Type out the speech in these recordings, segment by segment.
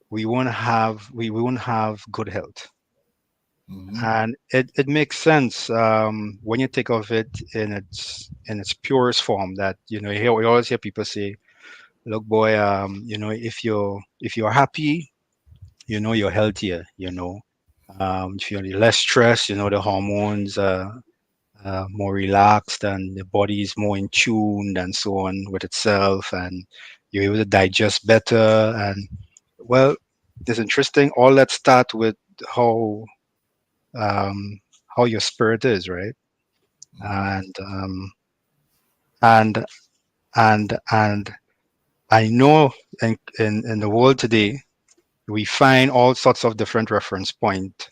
we won't have good health. Mm-hmm. And it makes sense when you think of it in its purest form. That we always hear people say, "Look, boy, if you're happy, you're healthier. If you're less stressed, the hormones more relaxed and the body is more in tune and so on with itself, and you're able to digest better." And well, it's interesting. All that start with how um, how your spirit is, right? And and and I know in the world today we find all sorts of different reference point,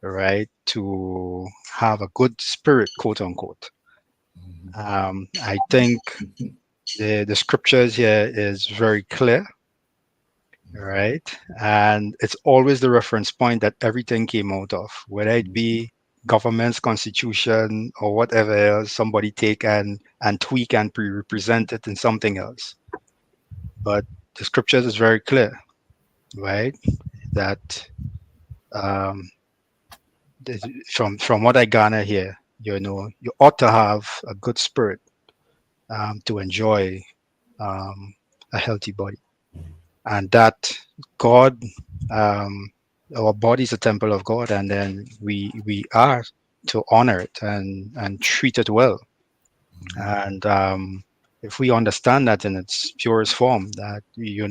right, to have a good spirit, quote unquote. I think the scriptures here is very clear, right? And it's always the reference point that everything came out of, whether it be government's constitution or whatever else, somebody take and tweak and represent it in something else. But the scriptures is very clear, right? That um, from what I garner here, you ought to have a good spirit to enjoy um, a healthy body, and that God, um, our body is a temple of God, and then we are to honor it and treat it well. And if we understand that in its purest form, that we'll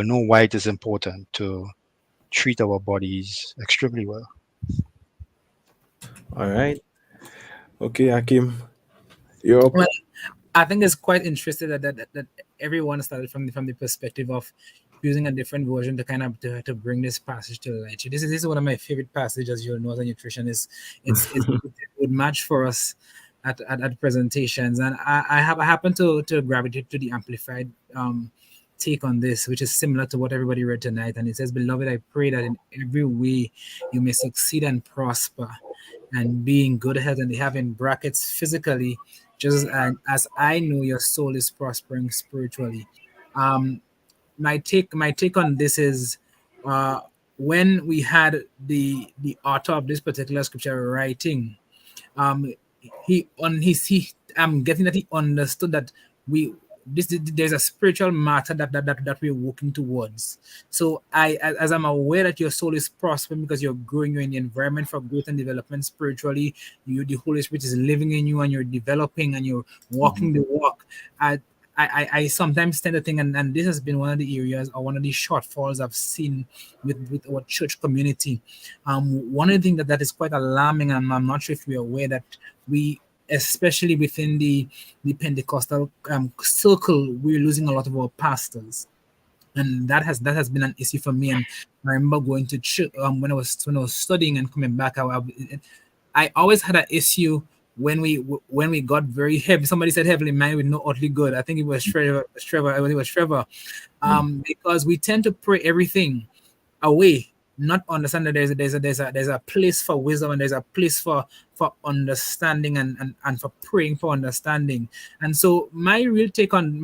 know why it is important to treat our bodies extremely well. All right. Okay, Hakim, you're up. Well, I think it's quite interesting that everyone started from the perspective of using a different version to kind of to bring this passage to light. This is one of my favorite passages, as you'll know, as a nutritionist. It would match for us at presentations, and I happen to gravitate to the amplified take on this, which is similar to what everybody read tonight. And it says, "Beloved, I pray that in every way you may succeed and prosper, and be in good health." And they have in brackets physically, just as I know your soul is prospering spiritually. Um, my take on this is, uh, when we had the author of this particular scripture writing, um he I'm getting that he understood that we there's a spiritual matter that we're working towards. So as I'm aware that your soul is prospering because you're growing, you're in the environment for growth and development spiritually, the Holy Spirit is living in you and you're developing and you're walking the walk. I sometimes tend to think, and this has been one of the areas or one of the shortfalls I've seen with our church community. One of the things that is quite alarming, and I'm not sure if we're aware that we, especially within the Pentecostal circle, we're losing a lot of our pastors, and that has been an issue for me. And I remember going to church when I was studying and coming back. I always had an issue when we got very heavy. Somebody said heavily man with no earthly good. I think it was Trevor. It was Trevor. Because we tend to pray everything away, not understand that there's a place for wisdom and there's a place for understanding and for praying for understanding. And so my take on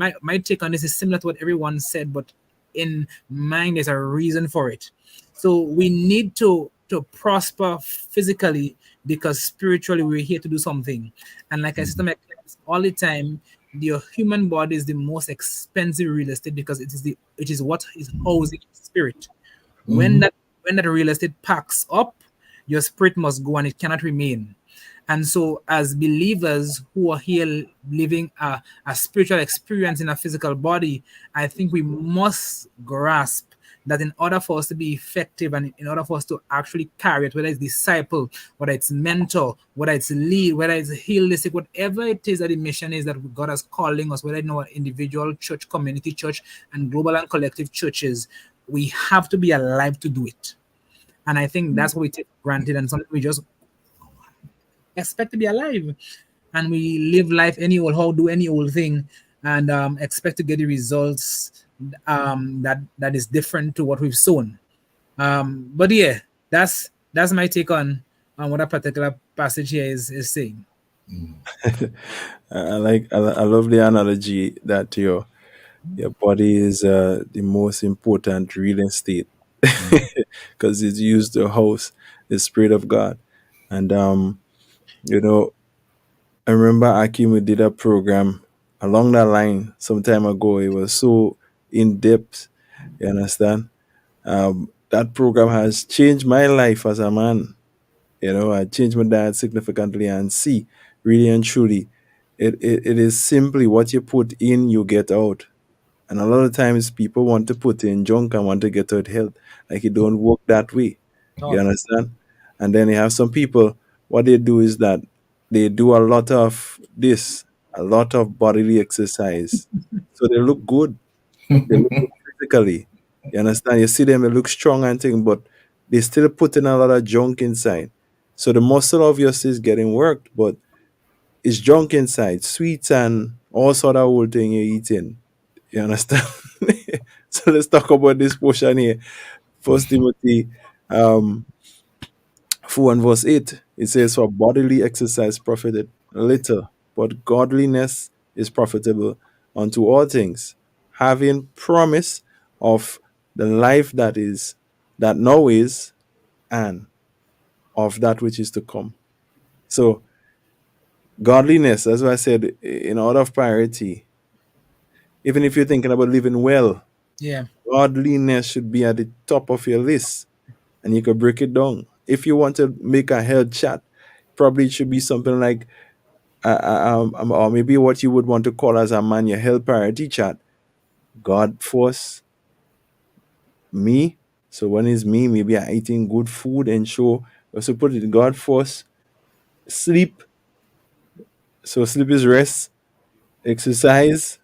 this is similar to what everyone said, but in mind there's a reason for it. So we need to prosper physically because spiritually we're here to do something. And like I said to my clients all the time, your human body is the most expensive real estate because it is what is housing your spirit. when Mm-hmm. that when that real estate packs up, your spirit must go and it cannot remain. And so as believers who are here living a spiritual experience in a physical body, I think we must grasp that in order for us to be effective and in order for us to actually carry it, whether it's disciple, whether it's mentor, whether it's lead, whether it's holistic, whatever it is that the mission is that God is calling us, whether in our individual church, community church, and global and collective churches, we have to be alive to do it. And I think that's what we take for granted and something we just expect to be alive. And we live life any old how, do any old thing, and expect to get the results that is different to what we've sown. But yeah, that's my take on what a particular passage here is saying. I love the analogy that Your body is the most important real estate because it's used to house the Spirit of God. And you know, I remember Akim we did a program along that line some time ago. It was so in depth. You understand? That program has changed my life as a man. I changed my diet significantly and see, really and truly, it is simply what you put in, you get out. And a lot of times people want to put in junk and want to get out health. Like it don't work that way. You Thought. understand? And then you have some people, what they do is that they do a lot of this, a lot of bodily exercise. So they look good. They look good physically. You understand? You see them, they look strong and thing, but they still put in a lot of junk inside. So the muscle obviously is getting worked, but it's junk inside, sweets and all sort of old thing you're eating. You understand? So let's talk about this portion here. First Timothy um 4 and verse 8. It says, for bodily exercise profited little, but godliness is profitable unto all things, having promise of the life that now is, and of that which is to come. So godliness, as I said, in order of priority, even if you're thinking about living well, Yeah. godliness should be at the top of your list. And you could break it down. If you want to make a health chat, probably it should be something like, or maybe what you would want to call as a man your health priority chat. God first, me. So when it's me, maybe I'm eating good food and show. Also put it God first, sleep. So sleep is rest, exercise,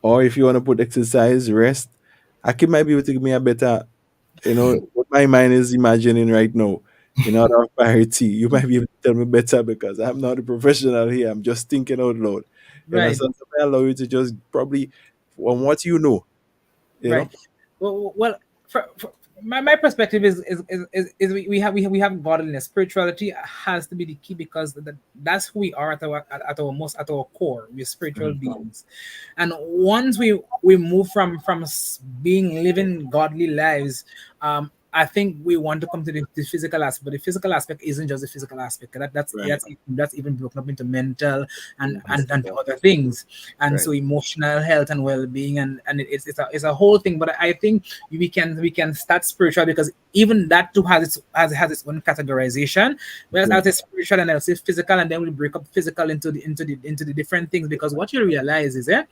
or if you want to put exercise, rest. I might be able to give me a better, what my mind is imagining right now. In order of priority, you might be able to tell me better because I'm not a professional here. I'm just thinking out loud. Right. So I allow you to just probably on what you know, you Right. know. Well, for my perspective is we have godliness. Spirituality has to be the key because that's who we are at our most at our core. We're spiritual beings, and once we move from being living godly lives, I think we want to come to the physical aspect, but the physical aspect isn't just the physical aspect. Right. That's even broken up into mental and Yeah. other things, and Right. so emotional health and well-being, and it's a whole thing. But I think we can start spiritual because even that too has its own categorization. Whereas Yeah. as a spiritual and else physical, and then we break up physical into the different things because what you realize is that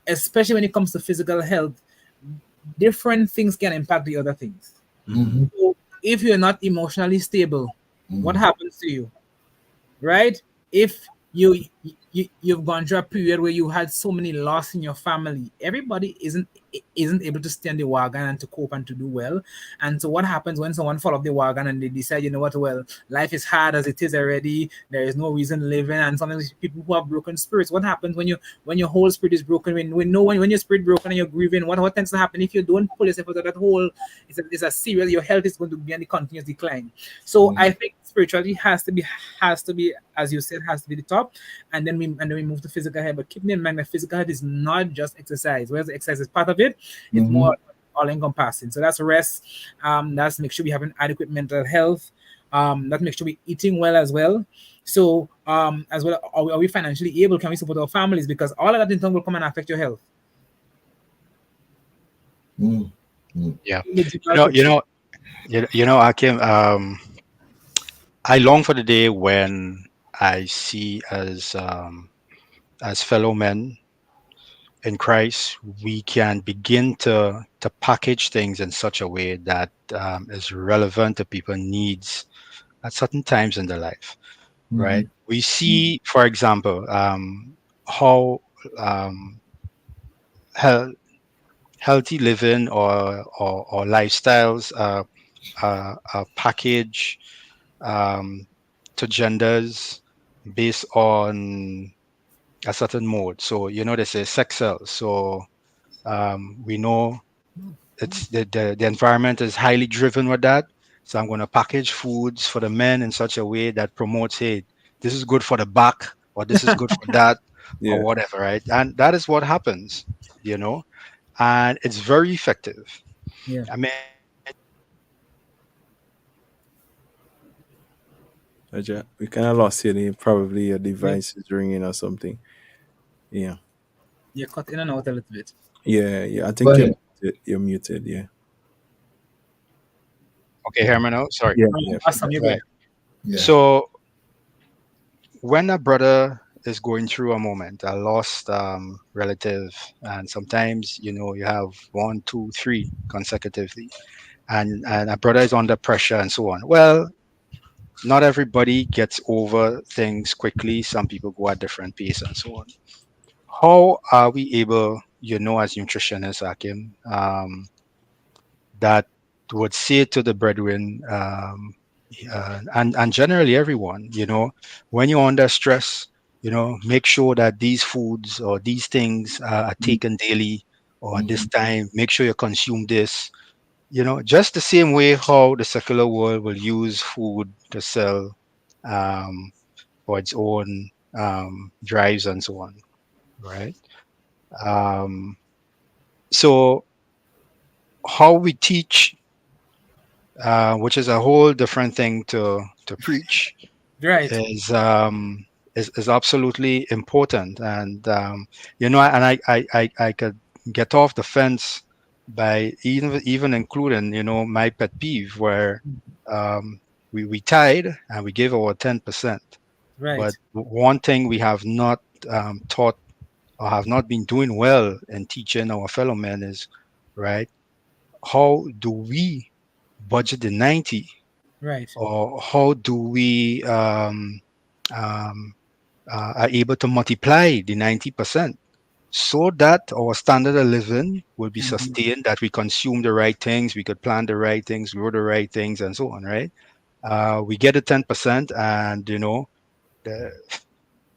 especially when it comes to physical health, different things can impact the other things. Mhm. So if you're not emotionally stable, what happens to you? Right? If you've gone through a period where you had so many loss in your family, everybody isn't able to stay on the wagon and to cope and to do well. And so what happens when someone fall off the wagon and they decide, you know what, well, life is hard as it is already, there is no reason living, and sometimes people who have broken spirits, what happens when your whole spirit is broken, when your spirit broken and you're grieving, what tends to happen if you don't pull yourself out of that hole? It's a serious, your health is going to be on the continuous decline. So I think spirituality has to be, as you said, has to be the top, and then we move to physical health. But keeping in mind that physical health is not just exercise. Whereas exercise is part of it, it's more all encompassing. So that's rest. That's make sure we have an adequate mental health. That make sure we eating well as well. So as well, are we financially able? Can we support our families? Because all of that in turn will come and affect your health. Yeah. It's You know, you know, Akim, I long for the day when I see as fellow men in Christ, we can begin to package things in such a way that is relevant to people's needs at certain times in their life. Right? We see, for example, how um, health, healthy living or lifestyles are packaged um, to genders based on a certain mode. So they say sex sells. So we know it's the environment is highly driven with that. So I'm going to package foods for the men in such a way that promotes, hey, this is good for the back or this is good for that. Yeah. or whatever, right? And that is what happens, you know, and it's very effective. Yeah. I mean, We kind of lost you. Probably your Yeah. device is ringing or something. Yeah. You cut in and out a little bit. Yeah. Yeah. I Go think you're ahead. muted. You're muted. Yeah. okay, Herman, oh, sorry. Yeah. Yeah. Awesome, you're good. Right. Yeah. So when a brother is going through a moment, a lost relative, and sometimes, you know, you have one, two, three consecutively, and a brother is under pressure and so on. Well, not everybody gets over things quickly. Some people go at different pace and so on. How are we able, you know, as nutritionists, Akim, that would say to the brethren, and generally everyone, you know, when you're under stress, you know, make sure that these foods or these things are taken daily, or at this Mhm. time, make sure you consume this. You know, just the same way how the secular world will use food to sell um, for its own drives and so on, right? Um, so how we teach, which is a whole different thing to preach, Right. is is absolutely important. And you know, and I could get off the fence by even including, you know, my pet peeve where um, we tied and we gave our 10%. But Right. one thing we have not taught or have not been doing well in teaching our fellow men is, right, how do we budget the 90, Right. or how do we um, are able to multiply the 90% so that our standard of living will be Mhm. sustained, that we consume the right things, we could plant the right things, grow the right things, and so on, right? We get a 10%, and you know, the,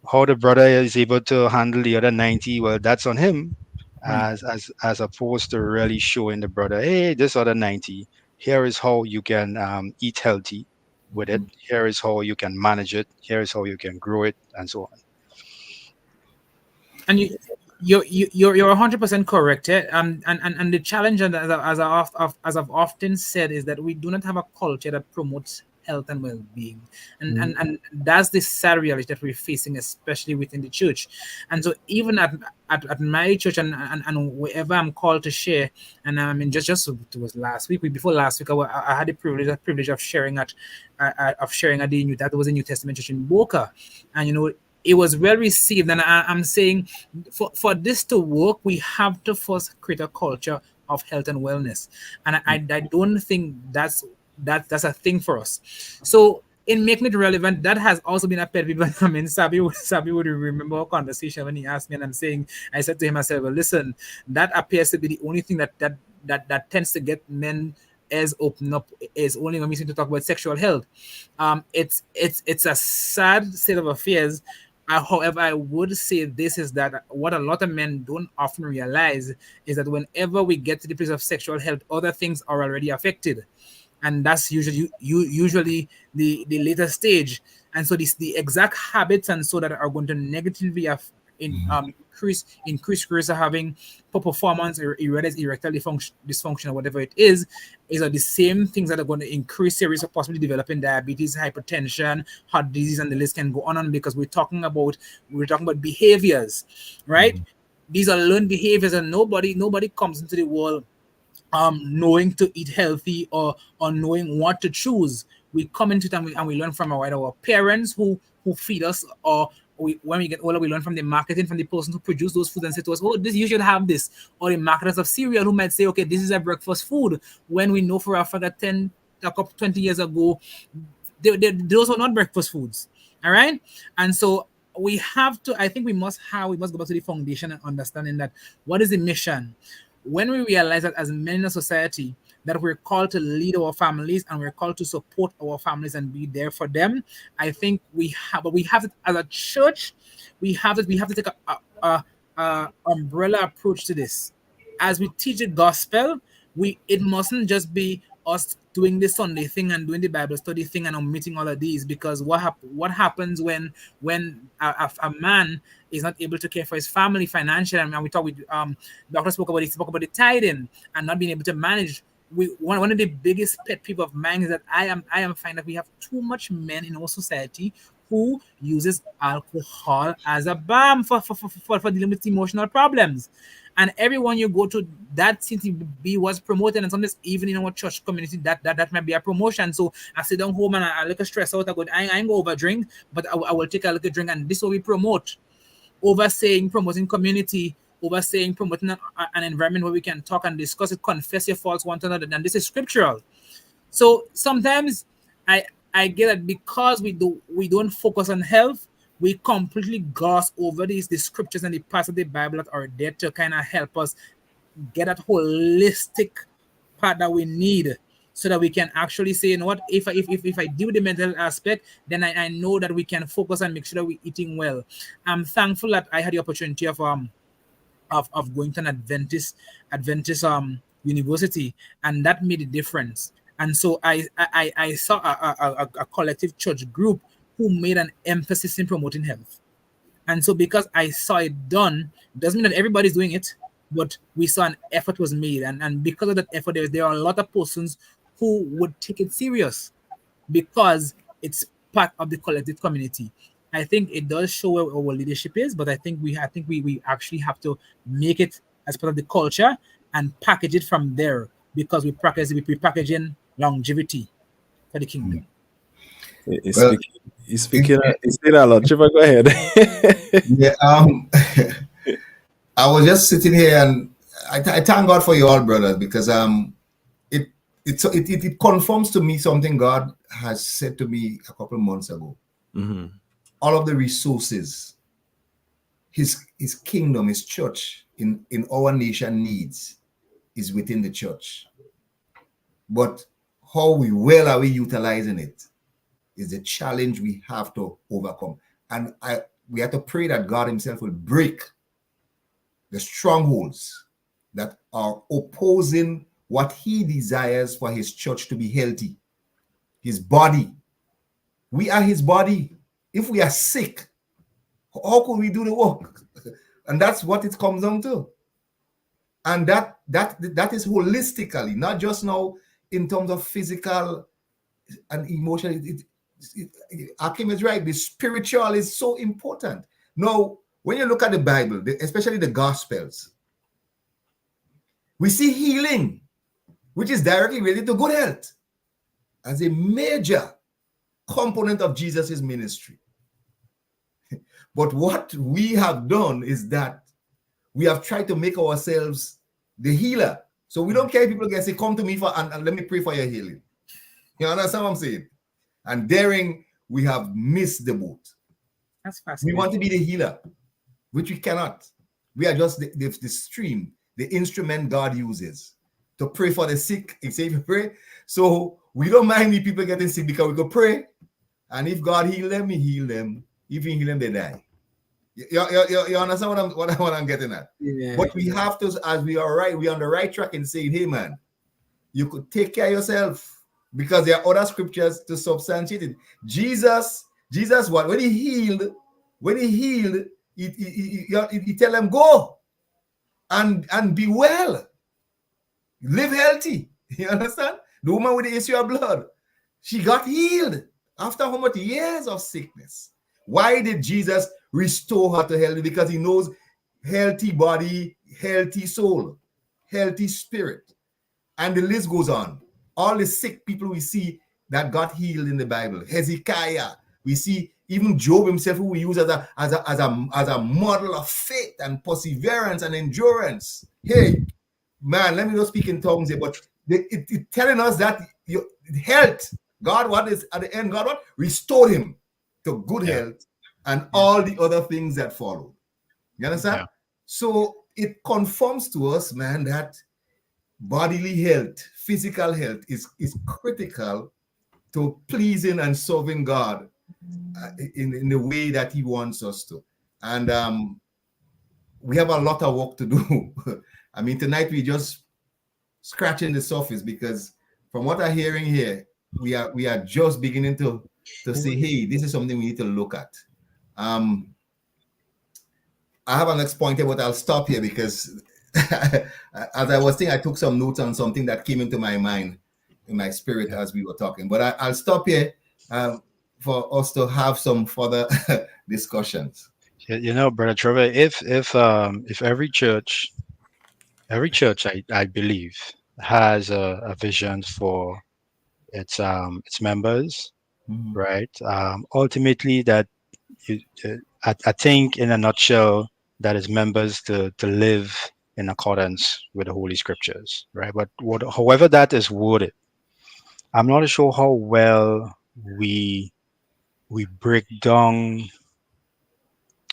how the brother is able to handle the other 90, well, that's on him, Right. as opposed to really showing the brother, hey, this other 90, here is how you can eat healthy with it, Mhm. here is how you can manage it, here is how you can grow it, and so on. And you're 100% correct. Eh? And the challenge, and as I've often said, is that we do not have a culture that promotes health and well-being, and Mhm. and that's the sad reality that we're facing, especially within the church. And so even at my church, and wherever I'm called to share, and I mean, just it was last week, before last week, I had the privilege of sharing of sharing at the new, that was a New Testament church in Boca. And you know, it was well received. And I'm saying, for this to work, we have to first create a culture of health and wellness. And I don't think that's a thing for us. So in making it relevant, that has also been a pet peeve. I mean, Sabi would remember our conversation when he asked me, and I said to him, I said, well, listen, that appears to be the only thing that tends to get men as open up, is only when we seem to talk about sexual health. It's a sad state of affairs. However, I would say this is that what a lot of men don't often realize is that whenever we get to the place of sexual health, other things are already affected, and that's usually the later stage. And so this the exact habits and so that are going to negatively increase risk of having poor performance, or erectile dysfunction, or whatever it is are the same things that are going to increase the risk of possibly developing diabetes, hypertension, heart disease, and the list can go on, because we're talking about behaviors, right? Mhm. These are learned behaviors, and nobody comes into the world knowing to eat healthy, or knowing what to choose. We come into it, and we learn from our parents who feed us, or when we get older, we learn from the marketing, from the person who produced those foods and say to us, oh, this, you should have this. Or the marketers of cereal who might say, okay, this is a breakfast food, when we know for a fact that 20 years ago, those were not breakfast foods. All right. And so I think we must go back to the foundation and understanding that what is the mission. When we realize that as men in a society, that we're called to lead our families, and we're called to support our families and be there for them, I think we have to, as a church, we have to take a umbrella approach to this. As we teach the gospel, it mustn't just be us doing the Sunday thing and doing the Bible study thing and omitting all of these, because what happens when a man is not able to care for his family financially? And we talk with Doctor spoke about the tithing and not being able to manage. One of the biggest pet peeve of mine is that I am finding that we have too much men in our society who uses alcohol as a balm for dealing with emotional problems. And everyone you go to, that seems to be what's promoted, and sometimes even in our church community, that might be a promotion. So I sit down home and I look stressed out. I ain't go over drink, but I will take a little drink, and this is what we promote. Promoting community, promoting an environment where we can talk and discuss it, confess your faults one to another, and this is scriptural. So sometimes I get that because we don't focus on health, we completely gloss over the scriptures and the parts of the Bible that are there to kind of help us get that holistic part that we need, so that we can actually say, you know what, if I deal with the mental aspect, then I know that we can focus and make sure that we're eating well. I'm thankful that I had the opportunity of going to an Adventist university, and that made a difference. And so I saw a collective church group who made an emphasis in promoting health. And so because I saw it done, doesn't mean that everybody's doing it, but we saw an effort was made. And because of that effort, there are a lot of persons who would take it serious because it's part of the collective community. I think it does show where our leadership is, but I think we actually have to make it as part of the culture and package it from there, because we packaging longevity for the kingdom. He's speaking a lot. Trevor, go ahead. Yeah, I was just sitting here, and I thank God for you all, brothers, because it confirms to me something God has said to me a couple of months ago. Mm-hmm. All of the resources his kingdom, his church in our nation needs is within the church. But how well are we utilizing it is the challenge we have to overcome. And we have to pray that God himself will break the strongholds that are opposing what he desires for his church to be healthy. His body. We are his body. If we are sick, how could we do the work? And that's what it comes down to. And that is holistically, not just now in terms of physical and emotional. Akim is right. The spiritual is so important. Now, when you look at the Bible, especially the Gospels, we see healing, which is directly related to good health, as a major component of Jesus' ministry. But what we have done is that we have tried to make ourselves the healer. So we don't care if people can say, come to me and let me pray for your healing. You understand what I'm saying? And daring, we have missed the boat. That's fascinating. We want to be the healer, which we cannot. We are just the stream, the instrument God uses to pray for the sick. He said, if you pray. So we don't mind if people getting sick because we go pray. And if God heal them, he heal them. If he heal them, they die. You understand what I'm getting at? Yeah. But we have to, as we are right, we're on the right track in saying, hey man, you could take care of yourself, because there are other scriptures to substantiate it. Jesus what? When he healed, he tell them, go and be well. Live healthy. You understand? The woman with the issue of blood, she got healed after how much years of sickness. Why did Jesus restore her to health? Because he knows healthy body, healthy soul, healthy spirit. And the list goes on. All the sick people we see that got healed in the Bible. Hezekiah, we see even Job himself, who we use as a model of faith and perseverance and endurance. Hey, man, let me not speak in tongues here, but it's telling us that your health, God, what is at the end, God, what? Restored him to good health and all the other things that follow. You understand? Yeah. So it conforms to us, man, that bodily health, physical health is critical to pleasing and serving God in the way that he wants us to. And we have a lot of work to do. I mean, tonight we just scratching the surface, because from what I'm hearing here, we are just beginning to say, hey, this is something we need to look at. I have an next point here, but I'll stop here because as I was saying, I took some notes on something that came into my mind, in my spirit as we were talking. But I'll stop here for us to have some further discussions. You know, Brother Trevor, if every church I believe has a vision for its members, Mhm. right? Ultimately, that you, I think in a nutshell, that is members to live in accordance with the Holy Scriptures, right? But however that is worded, I'm not sure how well we break down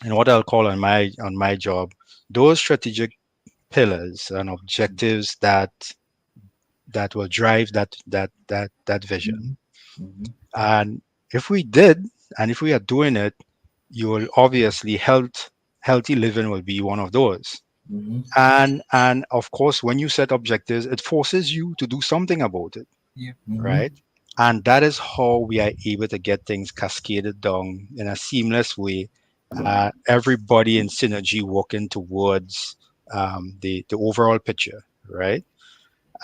in what I'll call on my job those strategic pillars and objectives that will drive that vision. Mhm. Mhm. And if we did, and if we are doing it, you will obviously healthy living will be one of those. Mhm. And of course, when you set objectives, it forces you to do something about it, Mhm. right? And that is how we are able to get things cascaded down in a seamless way. Everybody in synergy working towards the overall picture, right?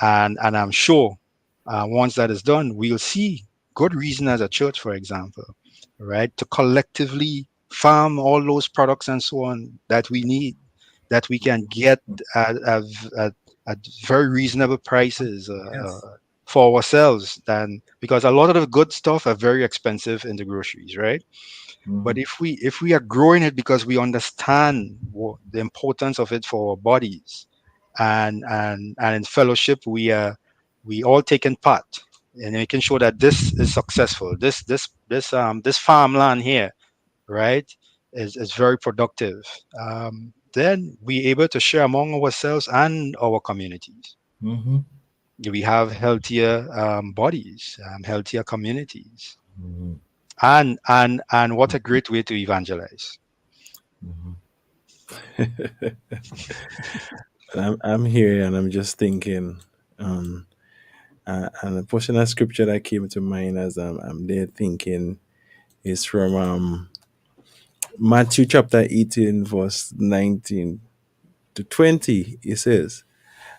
And I'm sure once that is done, we'll see good reason as a church, for example, right, to collectively farm all those products and so on that we need, that we can get at, at very reasonable prices for ourselves. Than because a lot of the good stuff are very expensive in the groceries, right? But Mhm. if we are growing it because we understand the importance of it for our bodies, and in fellowship we all taking part in making sure that this is successful. This farmland here, right, is very productive. Then we able to share among ourselves and our communities. Mhm. We have healthier bodies, healthier communities, Mhm. and what a great way to evangelize. Mhm. I'm here and I'm just thinking, um, and the portion of scripture that came to mind as I'm there thinking is from Matthew chapter 18, verse 19 to 20. It says,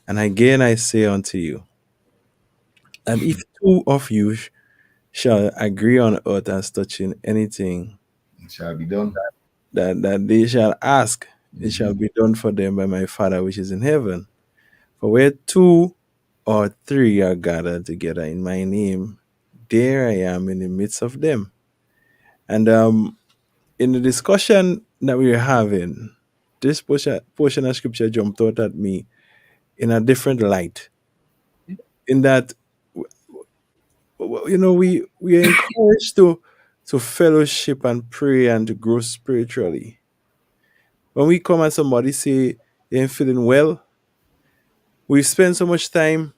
"And again I say unto you, that if two of you shall agree on earth as touching anything It shall be done. that they shall ask, it shall Mhm. be done for them by my Father which is in heaven. For where two or three are gathered together in my name, there I am in the midst of them." And in the discussion that we were having, this portion of scripture jumped out at me in a different light. In that, we are encouraged to fellowship and pray and to grow spiritually. When we come and somebody say they ain't feeling well, we spend so much time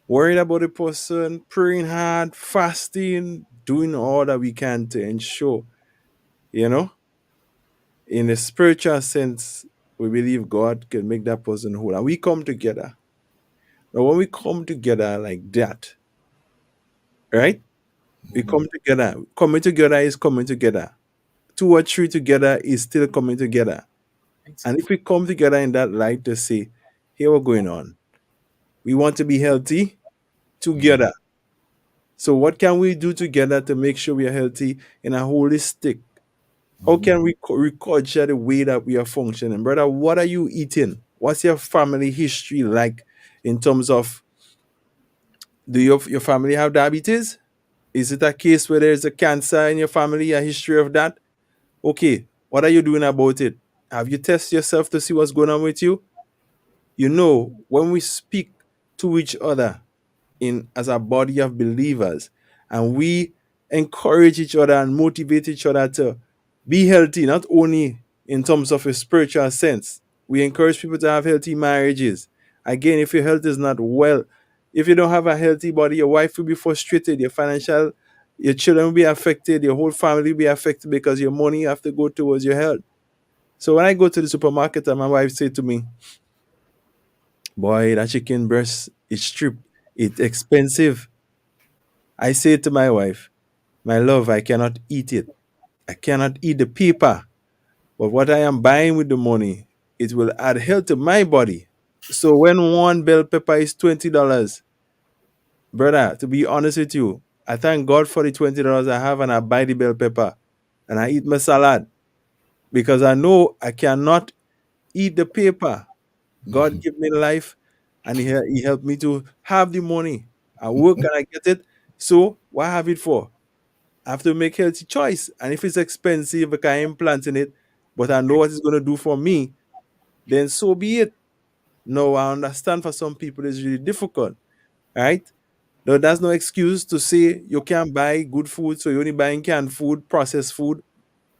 worried about the person, praying hard, fasting, doing all that we can to ensure, you know, in a spiritual sense, we believe God can make that person whole. And we come together. Now, when we come together like that, right? We come together. Coming together is coming together. Two or three together is still coming together. And if we come together in that light to say, here what's going on? We want to be healthy together. So what can we do together to make sure we are healthy in a holistic? How can we culture the way that we are functioning? Brother, what are you eating? What's your family history like in terms of, do your family have diabetes? Is it a case where there's a cancer in your family, a history of that? Okay, what are you doing about it? Have you tested yourself to see what's going on with you? When we speak to each other in as a body of believers and we encourage each other and motivate each other to be healthy, not only in terms of a spiritual sense, we encourage people to have healthy marriages. Again, if your health is not well, if you don't have a healthy body, your wife will be frustrated, your children will be affected, your whole family will be affected because your money have to go towards your health. So when I go to the supermarket and my wife say to me, "Boy, that chicken breast is stripped. It's expensive. I say to my wife, my love, I cannot eat it. I cannot eat the paper. But what I am buying with the money, it will add health to my body. So when one bell pepper is $20, brother, to be honest with you, I thank God for the $20 I have and I buy the bell pepper and I eat my salad because I know I cannot eat the paper. God give me life and he helped me to have the money. I work and I get it. So what I have it for? I have to make healthy choice. And if it's expensive, I can implant in it, but I know what it's going to do for me, then so be it. No, I understand for some people it's really difficult, right? No, that's no excuse to say you can't buy good food, so you're only buying canned food, processed food.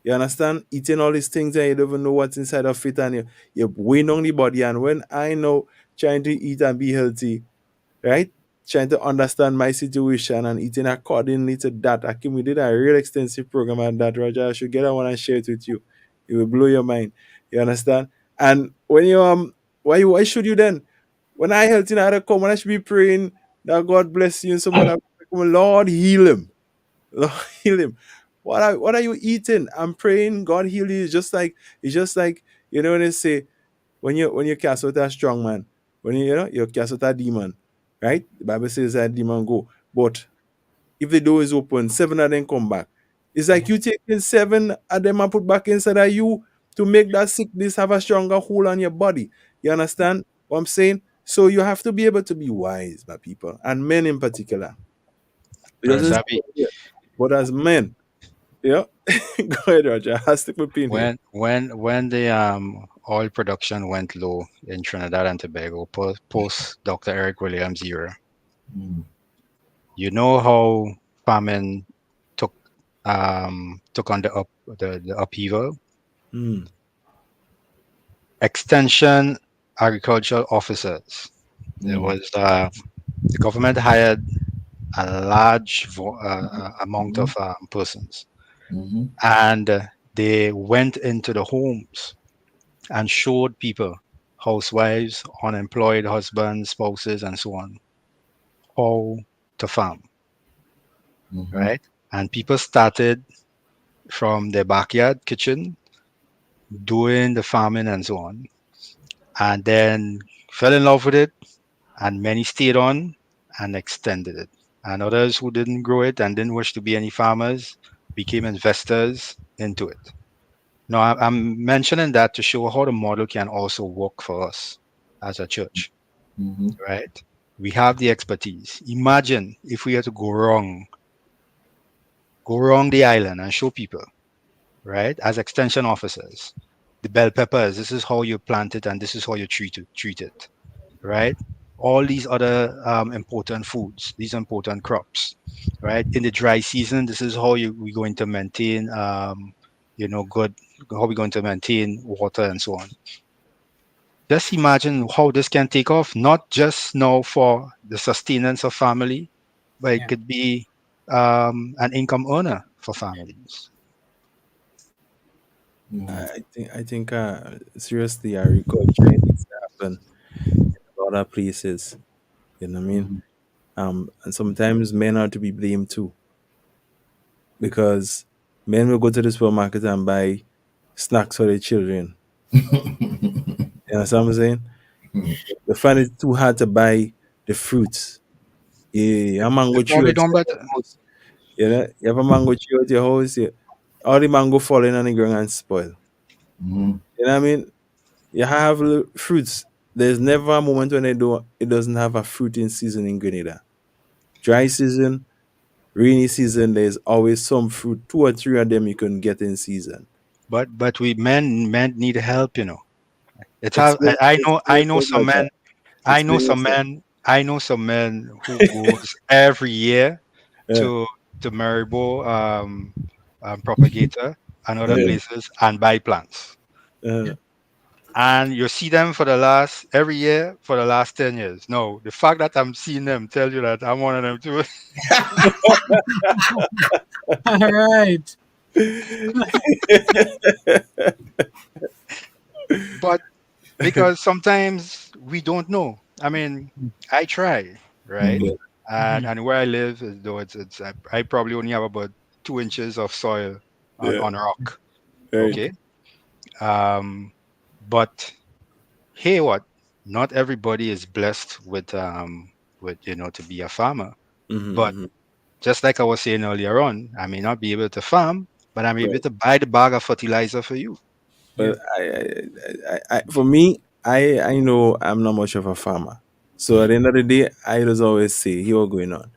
You understand? Eating all these things and you don't even know what's inside of it, and you're weighing on the body. And when I know trying to eat and be healthy, right? Trying to understand my situation and eating accordingly to that. Akim, we did a real extensive program on that, Roger. I should get that one and share it with you. It will blow your mind. You understand? And when you why should you then? When I healthy now, I come when I should be praying that God bless you and someone that Lord heal him. Lord heal him. What are you eating? I'm praying God heal you. It's just like when they say when you cast out a strong man, when you cast out a demon, right? The Bible says that demon go. But if the door is open, 7 of them come back. It's like you taking 7 of them and put back inside of you to make that sickness have a stronger hold on your body. You understand what I'm saying? So you have to be able to be wise, my people, and men in particular. It Brother doesn't Zabi, stop here. But as men, yeah. Go ahead, Roger. I stick my pin here. when the oil production went low in Trinidad and Tobago post Dr. Eric Williams era, you know how famine took took on the upheaval. Mm. Extension agricultural officers. There was the government hired a large amount of persons, and they went into the homes and showed people, housewives, unemployed husbands, spouses, and so on, how to farm, right? And people started from their backyard kitchen doing the farming and so on, and then fell in love with it, and many stayed on and extended it. And others who didn't grow it and didn't wish to be any farmers became investors into it. Now, I'm mentioning that to show how the model can also work for us as a church, right? We have the expertise. Imagine if we had to go wrong the island and show people, right, as extension officers, the bell peppers, this is how you plant it and this is how you treat it, right? All these other important foods, these important crops, right? In the dry season, this is how we're going to maintain, good, how we're going to maintain water and so on. Just imagine how this can take off, not just now for the sustenance of family, but it Yeah. could be an income earner for families. I think seriously, agriculture needs to happen in a lot of places. You know what I mean? And sometimes men are to be blamed too, because men will go to the supermarket and buy snacks for their children. You know what I'm saying? They find it too hard to buy the fruits. Yeah, a They mango tree probably at don't your better. house. You know, you have a mango tree at your house. All the mango falling on the ground and spoil. You know what I mean? You have fruits. There's never a moment when it doesn't have a fruiting season in Grenada. Dry season, rainy season, there's always some fruit. 2 or 3 of them you can get in season. But we men need help, you know. It's how Explain, I explain know yourself, some Roger. men. Explain yourself. I know some men who goes every year Yeah, to Maribo Propagator and other yeah, places and buy plants. uh, And you see them for the last every year for the last 10 years. No, the fact that I'm seeing them tell you that I'm one of them too. All right. But because sometimes we don't know. I mean, I try. right? Mhm. Okay. And where I live, though it's I probably only have about 2 inches of soil Yeah. on rock. Right. Okay, um, but hey, what? Not everybody is blessed with to be a farmer. But Mm-hmm. just like I was saying earlier on, I may not be able to farm, but I'm able Right. to buy the bag of fertilizer for you. Yeah. But for me, I know I'm not much of a farmer. So at the end of the day, I just always say, here what going on.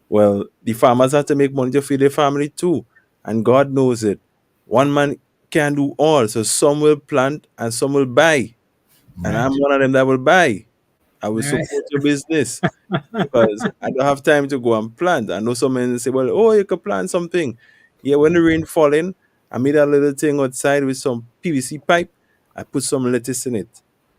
Well, the farmers have to make money to feed their family too. And God knows it. One man can do all. So some will plant and some will buy. And Right. I'm one of them that will buy. I will Right. support your business because I don't have time to go and plant. I know some men say, well, oh, you can plant something. Yeah, when the rain falling, I made a little thing outside with some PVC pipe. I put some lettuce in it.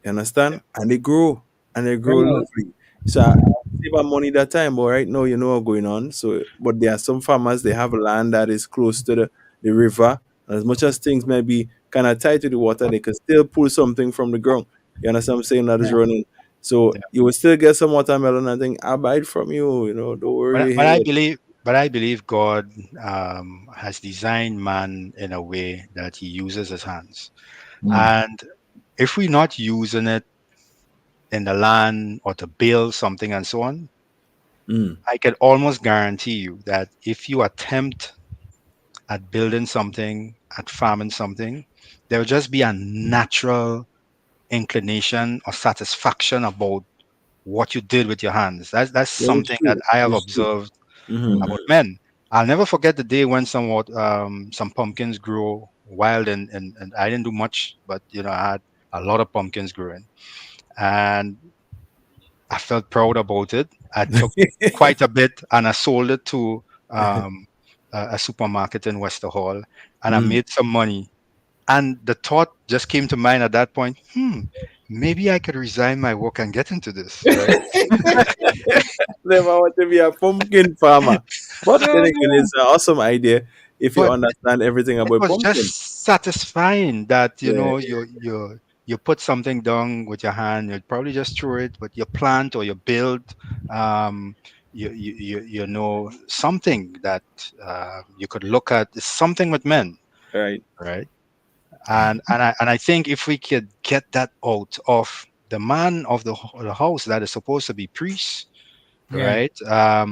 You understand? And they grow. And they grow Right. lovely. So I save my money that time, but right now you know what's going on. So but there are some farmers they have land that is close to the river. And as much as things may be kind of tight to the water, they can still pull something from the ground. You understand what I'm saying? That is Yeah. running. So Yeah. you will still get some watermelon and think, I'll buy it from you, don't But worry but I here. believe but I believe God has designed man in a way that he uses his hands. Mm. And if we're not using it in the land or to build something and so on, Mm. I can almost guarantee you that if you attempt at building something, at farming something, there will just be a natural inclination or satisfaction about what you did with your hands. That's That is something that true. I have It's true. observed Mm-hmm. about men. I'll never forget the day when some pumpkins grew wild and I didn't do much, but I had a lot of pumpkins growing, and I felt proud about it. I took quite a bit and I sold it to um, a supermarket in Wester Hall, and I Mm. made some money. And the thought just came to mind at that point. Maybe I could resign my work and get into this, right? Never want to be a pumpkin farmer. But then Yeah. again, it's an awesome idea if you But understand everything it about was pumpkin. just satisfying that Yeah, you put something down with your hand. You probably just throw it, but you plant or you build, um, something that you could look at. It's something with men, right. right? And I think if we could get that out of the man of the house that is supposed to be priest, Yeah. right,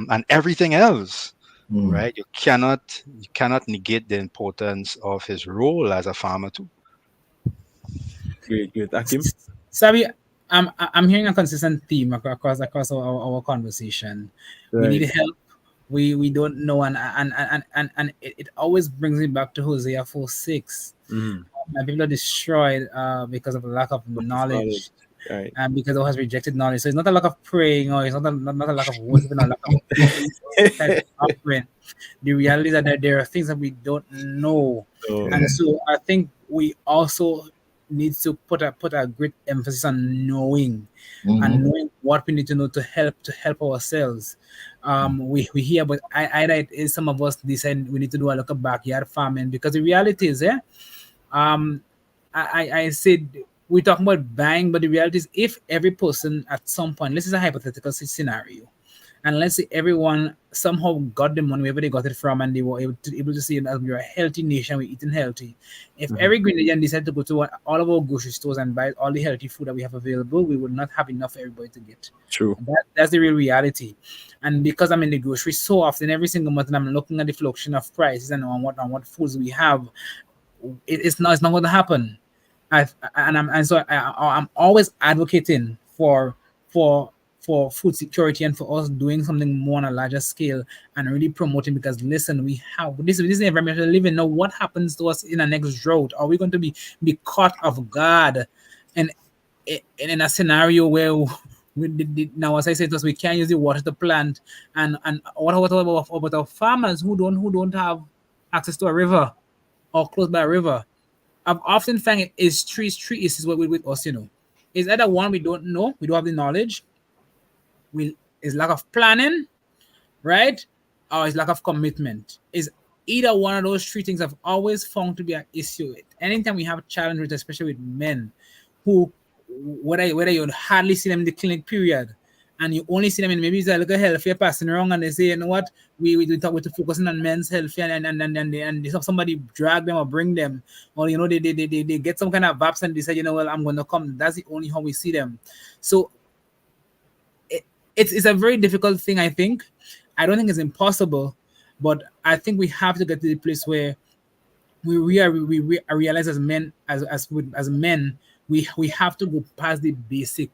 and everything else, Mm. right, you cannot negate the importance of his role as a farmer too. Great, great. Akim? Sabi, I'm hearing a consistent theme across our conversation. We Right. need help. We don't know, and it always brings me back to Hosea 4:6. Mm. My people are destroyed because of lack of Knowledge. knowledge, Right. and because it has rejected knowledge. So it's not a lack of praying, or it's not a lack of worshiping, or lack of type of offering. The reality is that there are things that we don't know, So, and so I think we also need to put a great emphasis on knowing and Mhm. knowing what we need to know to help ourselves. We hear, but either it is some of us decide we need to do a lot of backyard farming because the reality is, um, I said we're talking about buying, but the reality is, if every person at some point, this is a hypothetical scenario, and let's say everyone somehow got the money wherever they got it from, and they were able to see that we're a healthy nation, we're eating healthy. If mhm. every Grenadian decided to go to all of our grocery stores and buy all the healthy food that we have available, we would not have enough for everybody to get. True. That's the real reality. And because I'm in the grocery so often every single month, and I'm looking at the fluctuation of prices and on what foods we have, it's not going to happen. I'm always advocating for for food security and for us doing something more on a larger scale and really promoting, because listen, we have this is the environment we're living now. What happens to us in the next drought? Are we going to be caught off guard and in a scenario where now, as I said to us, we can't use the water to plant, and what about our farmers who don't have access to a river or close by a river? I've often found it is three issues with us, Is either one, we don't know, we don't have the knowledge, we is lack of planning, right? Or is lack of commitment. Is either one of those three things I've always found to be an issue. Anytime we have a challenge especially with men who whether you hardly see them in the clinic period, and you only see them in maybe it's a little healthier passing around, and they say, you know what, we talk with focusing on men's health, and somebody drag them or bring them, or you know they get some kind of vaps and they say, you know, well, I'm going to come. That's the only how we see them. So it's a very difficult thing. I think I don't think it's impossible, but I think we have to get to the place where we realize as men, as men, we have to go past the basic,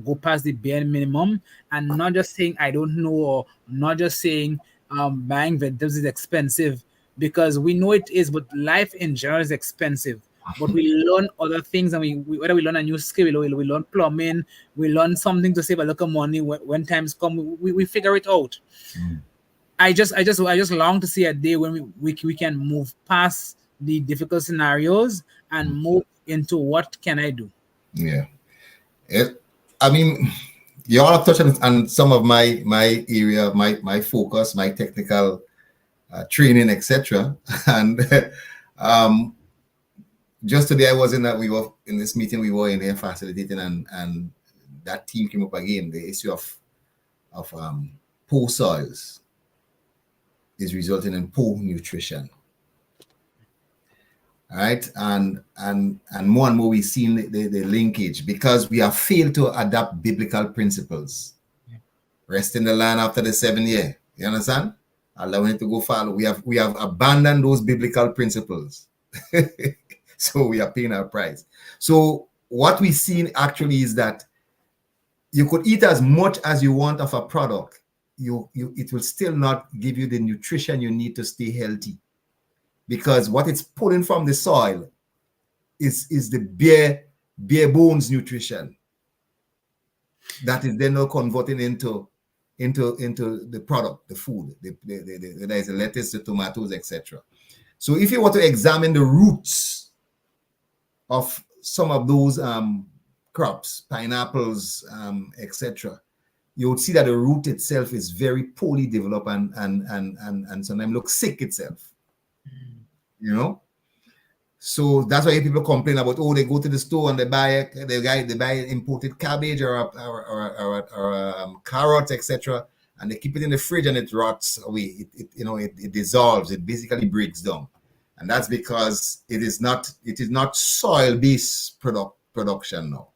go past the bare minimum, and not just saying I don't know, or not just saying buying vegetables is expensive, because we know it is, but life in general is expensive. But we learn other things, and we whether we learn a new skill, we learn plumbing, we learn something to save a lot of money when times come, we figure it out. I just long to see a day when we can move past the difficult scenarios and move into what can I do. Yeah. I mean, you all have touched on some of my area, my focus, my technical training, etc. And just today I was in this meeting, we were in here facilitating, and that team came up again. The issue of poor soils is resulting in poor nutrition. All right, and more and more we've seen the linkage, because we have failed to adapt biblical principles. Rest in the land after the 7th year. You understand? Allowing it to go follow. We have abandoned those biblical principles. So we are paying our price. So what we've seen actually is that you could eat as much as you want of a product. It will still not give you the nutrition you need to stay healthy, because what it's pulling from the soil is the bare bones nutrition that is then now converting into the product, the food, there is the lettuce, the tomatoes, etc. So if you were to examine the roots of some of those crops, pineapples, etc., you would see that the root itself is very poorly developed and sometimes looks sick itself. You know, so that's why people complain about, they go to the store and they buy imported cabbage or carrot, etc., and they keep it in the fridge and it rots away. It dissolves. It basically breaks down, and that's because it is not soil-based production now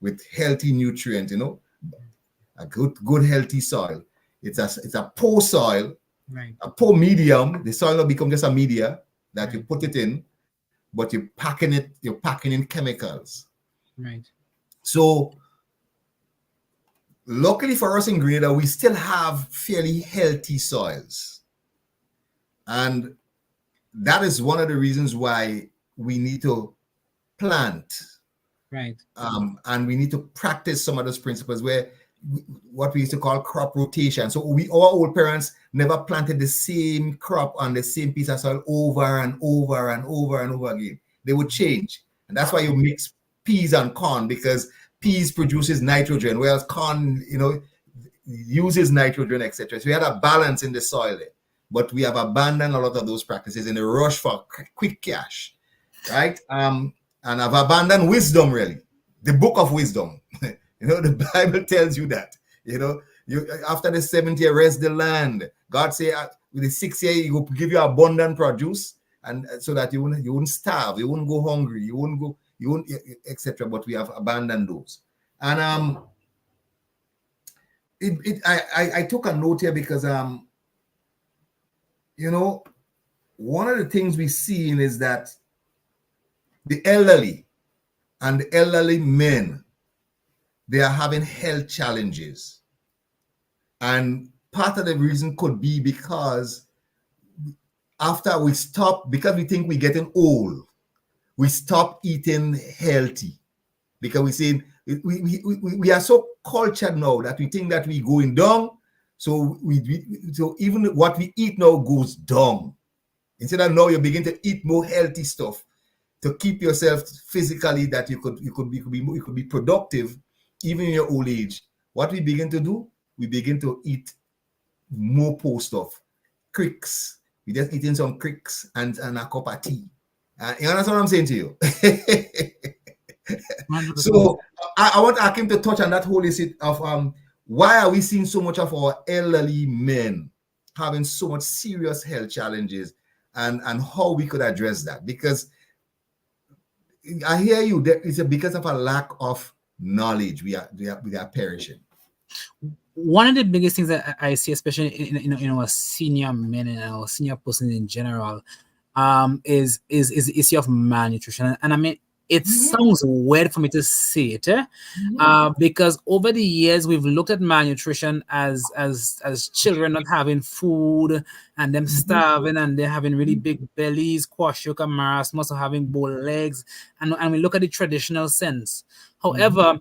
with healthy nutrients. A good healthy soil. It's a poor soil, right? A poor medium. The soil will become just a media that you put it in, but you're packing in chemicals. Right. So luckily for us in Grenada, we still have fairly healthy soils. And that is one of the reasons why we need to plant. Right. And we need to practice some of those principles where what we used to call crop rotation. So our old parents never planted the same crop on the same piece of soil over and over and over and over again. They would change. And that's why you mix peas and corn, because peas produces nitrogen, whereas corn, uses nitrogen, etc. So we had a balance in the soil there. But we have abandoned a lot of those practices in the rush for quick cash, right? And I've abandoned wisdom, really. The book of wisdom. The Bible tells you that, you after the 7th year, rest the land. God say with the 6th year, He will give you abundant produce, and so that you wouldn't starve, you wouldn't go hungry, you wouldn't, etc. But we have abandoned those. And I took a note here because one of the things we've seen is that the elderly and the elderly men, they are having health challenges. And part of the reason could be because after we stop, because we think we're getting old, we stop eating healthy. Because we say we are so cultured now that we think that we're going down. So so even what we eat now goes down. Instead of now you begin to eat more healthy stuff to keep yourself physically, that you could be productive even in your old age. What we begin to do, we begin to eat more poor stuff. Cricks. We just eating some cricks and a cup of tea. You understand what I'm saying to you? So I want Akim to touch on that whole issue of Why are we seeing so much of our elderly men having so much serious health challenges, and how we could address that? Because I hear you, that it's because of a lack of knowledge we are perishing. One of the biggest things that I see, especially in our senior men and our senior persons in general, is the issue of malnutrition. And I mean, it sounds weird for me to say it, because over the years we've looked at malnutrition as children not having food and them starving and they're having really big bellies, kwashiorkor, marasmus, or having bow legs, and we look at the traditional sense. However,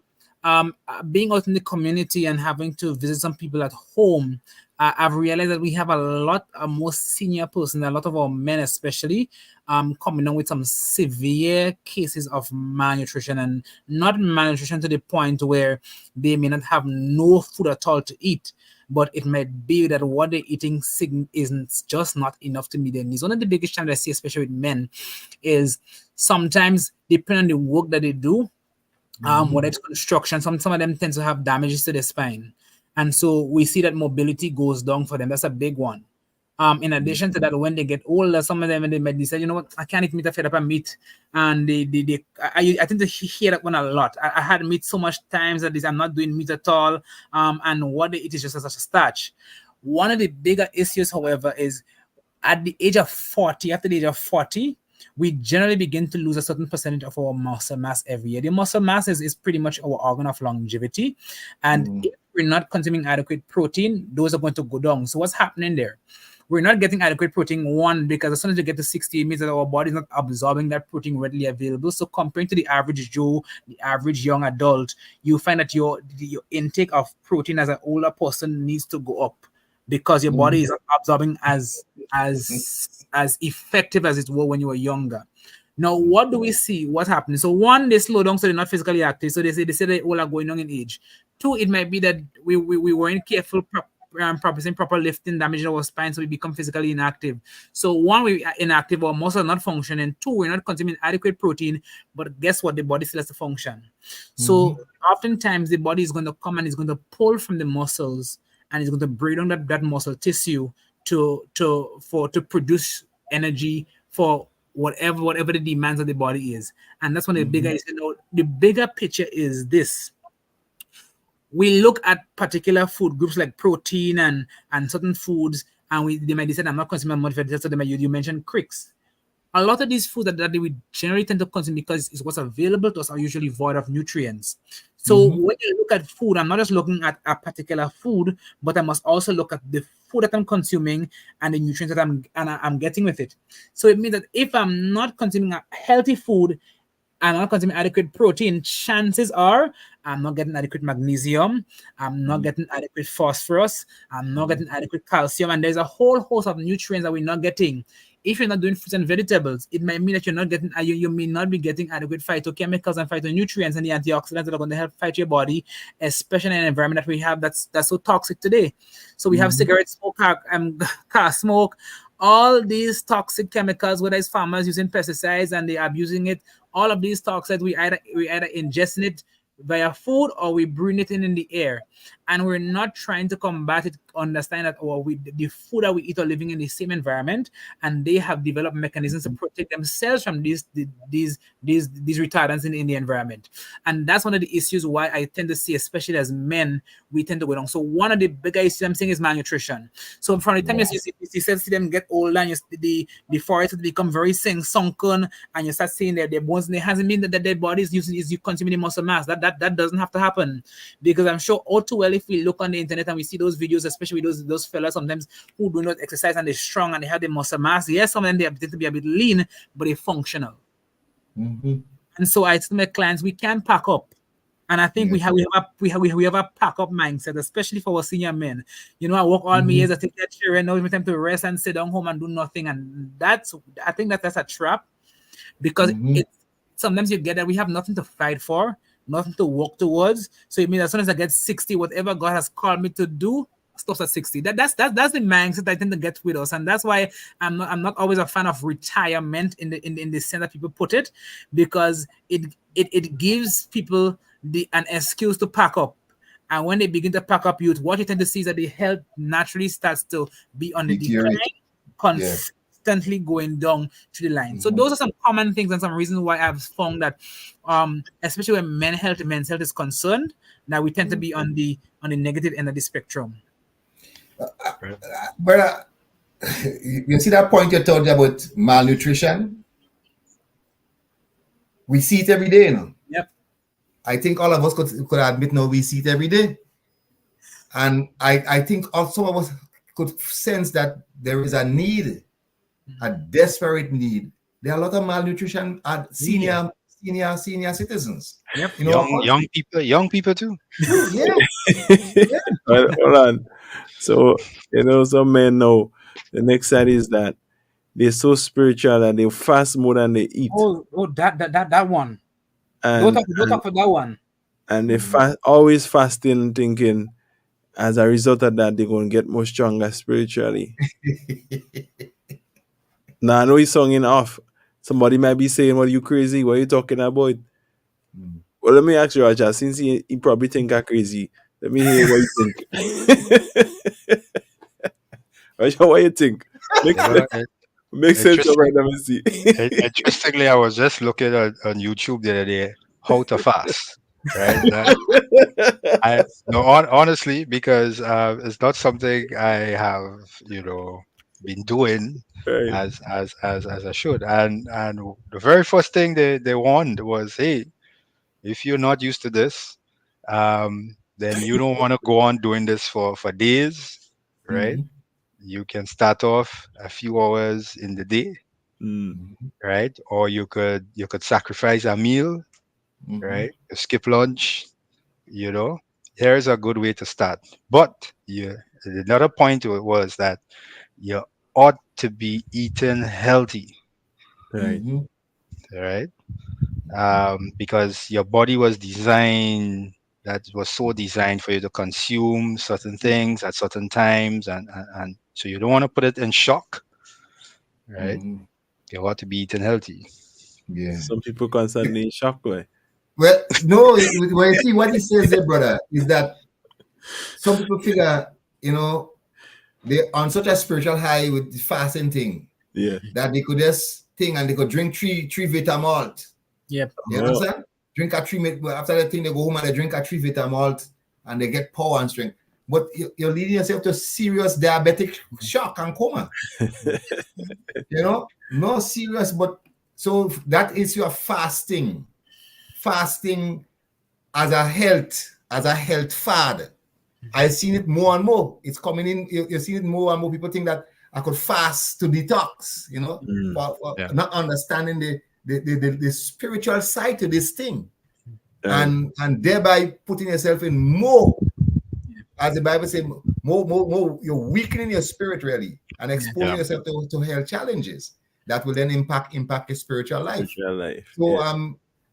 being out in the community and having to visit some people at home, I've realized that we have a lot more senior persons, a lot of our men especially, coming down with some severe cases of malnutrition, and not malnutrition to the point where they may not have no food at all to eat, but it might be that what they're eating isn't just not enough to meet their needs. One of the biggest challenges I see, especially with men, is sometimes depending on the work that they do, whether it's construction, some of them tend to have damages to the spine. And so we see that mobility goes down for them. That's a big one. In addition to that, when they get older, some of them they might decide, you know what, I can't eat meat, I fed up on meat. And I tend to hear that one a lot. I had meat so much times that I'm not doing meat at all. And what they eat is just as a starch. One of the bigger issues, however, is at the age of 40, after the age of 40, we generally begin to lose a certain percentage of our muscle mass every year. The muscle mass is pretty much our organ of longevity. And if we're not consuming adequate protein, those are going to go down. So what's happening there? We're not getting adequate protein, one, because as soon as you get to 60, it means that our body is not absorbing that protein readily available. So comparing to the average Joe, the average young adult, you find that your intake of protein as an older person needs to go up, because your body is not absorbing as effective as it were when you were younger. Now, what do we see? What happens? So one, they slow down, so they're not physically active. So they say they all are going on in age. Two, it might be that we weren't careful practicing proper lifting, damaging our spine, so we become physically inactive. So one, we are inactive, our muscles are not functioning. Two, we're not consuming adequate protein, but guess what? The body still has to function. So oftentimes the body is going to come and it's going to pull from the muscles, and it's going to break down that muscle tissue to produce energy for whatever the demands of the body is. And that's one of the bigger, the bigger picture is this. We look at particular food groups like protein and certain foods, and they might decide, I'm not consuming modified. So you mentioned Cricks. A lot of these foods that we generally tend to consume because it's what's available to us are usually void of nutrients. So when you look at food, I'm not just looking at a particular food, but I must also look at the food that I'm consuming and the nutrients that I'm getting with it. So it means that if I'm not consuming a healthy food, I'm not consuming adequate protein, chances are I'm not getting adequate magnesium, I'm not getting adequate phosphorus, I'm not getting adequate calcium, and there's a whole host of nutrients that we're not getting. If you're not doing fruits and vegetables, it might mean that you're not getting, you may not be getting adequate phytochemicals and phytonutrients and the antioxidants that are going to help fight your body, especially in an environment that we have that's so toxic today. So we have cigarette smoke, car smoke, all these toxic chemicals, whether it's farmers using pesticides and they are abusing it, all of these toxins, we either ingesting it via food or we breathe it in the air, and we're not trying to combat it. Understand that the food that we eat are living in the same environment, and they have developed mechanisms to protect themselves from these retardants in the environment. And that's one of the issues why I tend to see, especially as men, we tend to go down. So one of the bigger issues I'm seeing is malnutrition. So from the time you see them get older and the forehead become very sunken, and you start seeing their bones, and it hasn't been that their body is consuming the muscle mass. That doesn't have to happen, because I'm sure all too well, if we look on the internet and we see those videos, especially those fellas sometimes who do not exercise and they're strong and they have the muscle mass. Yes, some of them they tend to be a bit lean, but they're functional. And so I tell my clients, we can pack up. And I think we have a pack up mindset, especially for our senior men. You know, I work all my years, I take that chair, and now it's time to rest and sit down home and do nothing. And I think that's a trap, because sometimes you get that we have nothing to fight for, nothing to work towards. So it means as soon as I get 60, whatever God has called me to do stops at 60. That's the mindset I tend to get with us, and that's why I'm not always a fan of retirement in the sense that people put it, because it gives people an excuse to pack up. And when they begin to pack up youth, what you tend to see is that the health naturally starts to be on the decline, Deteriorate. constantly going down to the line. So Mhm. those are some common things and some reasons why I've found that, especially when men's health is concerned, that we tend to be on the negative end of the spectrum. But you see that point you told about malnutrition? We see it every day, you know. Yep. I think all of us could admit now we see it every day. And I think some of us could sense that there is a need, a desperate need. There are a lot of malnutrition at senior citizens. Yep. You know, Young people too. yeah. Well, hold on. So, some men know the next side is that they're so spiritual and they fast more than they eat. Oh, that one. And, Don't talk for that one. and they always fasting, thinking as a result of that, they're going to get more stronger spiritually. Now, I know he's songing off. Somebody might be saying, "What are you crazy? What are you talking about?" Well, let me ask you, Raja, since he probably think I'm crazy, let me hear what you think. Raja, what you think? Make sense of it, let me see. Interestingly, I was just looking on YouTube the other day how to fast. Right? Honestly, because it's not something I have, been doing Right. as I should. And the very first thing they warned was, hey, if you're not used to this, then you don't want to go on doing this for days, right? Mhm. You can start off a few hours in the day, right? Or you could sacrifice a meal, Mhm. right? You skip lunch, Here's a good way to start. But another point to it was that you ought to be eating healthy, Right. Mhm. right? Because your body was designed so designed for you to consume certain things at certain times, and so you don't want to put it in shock, right? Mhm. You ought to be eating healthy. Yeah. Some people constantly in shock, way. Well, no, when you see what he says there, brother, is that some people figure, they're on such a spiritual high with the fasting thing Yeah. that they could just think and they could drink three Vitamalt. Yep. You understand? Drink a after that thing, they go home and they drink a 3 Vitamalt and they get power and strength. But you're leading yourself to serious diabetic shock and coma. No serious, but so that is your fasting. Fasting as a health fad. I've seen it more and more. It's coming in. You're seeing it more and more. People think that I could fast to detox, for not understanding the spiritual side to this thing, and thereby putting yourself in more, as the Bible says, more. You're weakening your spirit really, and exposing yourself to health challenges that will then impact your spiritual life. So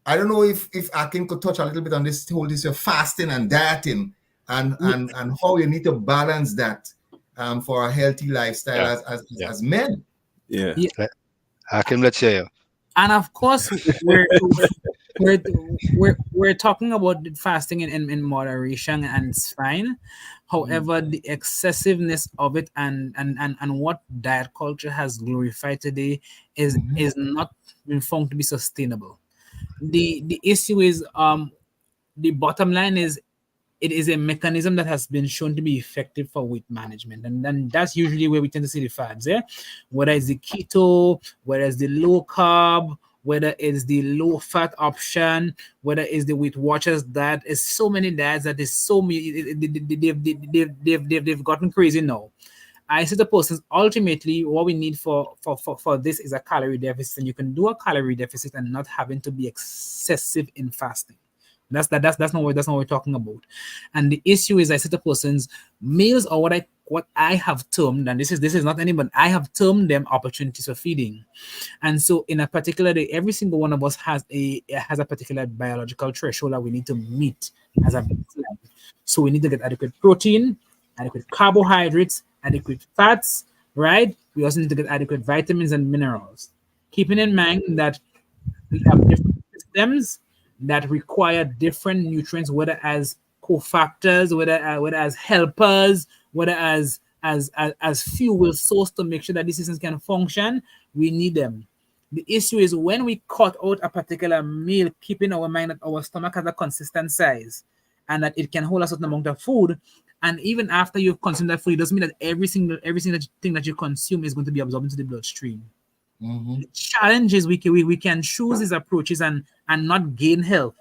I don't know if Akin could touch a little bit on this your fasting and dieting and how you need to balance that for a healthy lifestyle as men. Yeah. Akim, let's hear you. And of course, we're talking about fasting in moderation, and it's fine. However, the excessiveness of it and what diet culture has glorified today is not been found to be sustainable. The issue is the bottom line is it is a mechanism that has been shown to be effective for weight management. And then that's usually where we tend to see the fads, whether it's the keto, whether it's the low carb, whether it's the low fat option, whether it's the Weight Watchers diet. Is so many diets that is so many, they've gotten crazy now. I say to persons, ultimately, what we need for this is a calorie deficit, and you can do a calorie deficit and not having to be excessive in fasting. That's not what we're talking about. And the issue is, I say to persons, meals are what I have termed, and this is not anyone, I have termed them opportunities for feeding. And so in a particular day, every single one of us has a particular biological threshold that we need to meet as a baseline. So we need to get adequate protein, adequate carbohydrates, adequate fats, right? We also need to get adequate vitamins and minerals. Keeping in mind that we have different systems that require different nutrients, whether as cofactors, whether as helpers, whether as fuel source to make sure that these systems can function, we need them. The issue is when we cut out a particular meal, keeping our mind that our stomach has a consistent size and that it can hold a certain amount of food. And even after you've consumed that food, it doesn't mean that every single thing that you consume is going to be absorbed into the bloodstream. The challenge is we can choose these approaches and not gain health.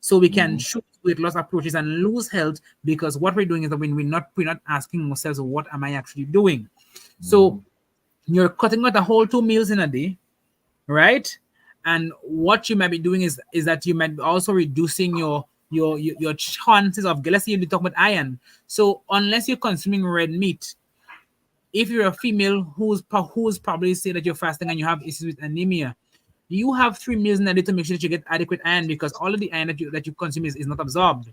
So we can choose weight loss approaches and lose health because what we're doing is that we're not asking ourselves, what am I actually doing? So you're cutting out a whole 2 meals in a day, right? And what you might be doing is that you might be also reducing your chances of, let's say you're talking about iron. So unless you're consuming red meat, if you're a female who's probably say that you're fasting and you have issues with anemia, you have 3 meals in a day to make sure that you get adequate iron because all of the iron that you consume is not absorbed.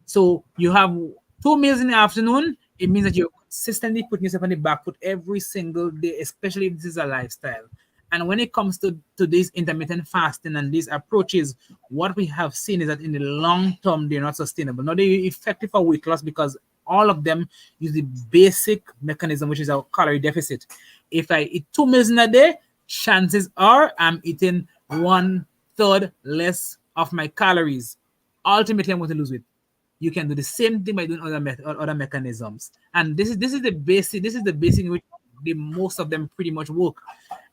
So you have 2 meals in the afternoon. It means that you're consistently putting yourself on the back foot every single day, especially if this is a lifestyle. And when it comes to this intermittent fasting and these approaches, what we have seen is that in the long term, they're not sustainable. Now, they're effective for weight loss because all of them use the basic mechanism, which is our calorie deficit. If I eat 2 meals in a day, chances are I'm eating 1/3 less of my calories. Ultimately, I'm going to lose weight. You can do the same thing by doing other mechanisms. And this is the basic in which the most of them pretty much work.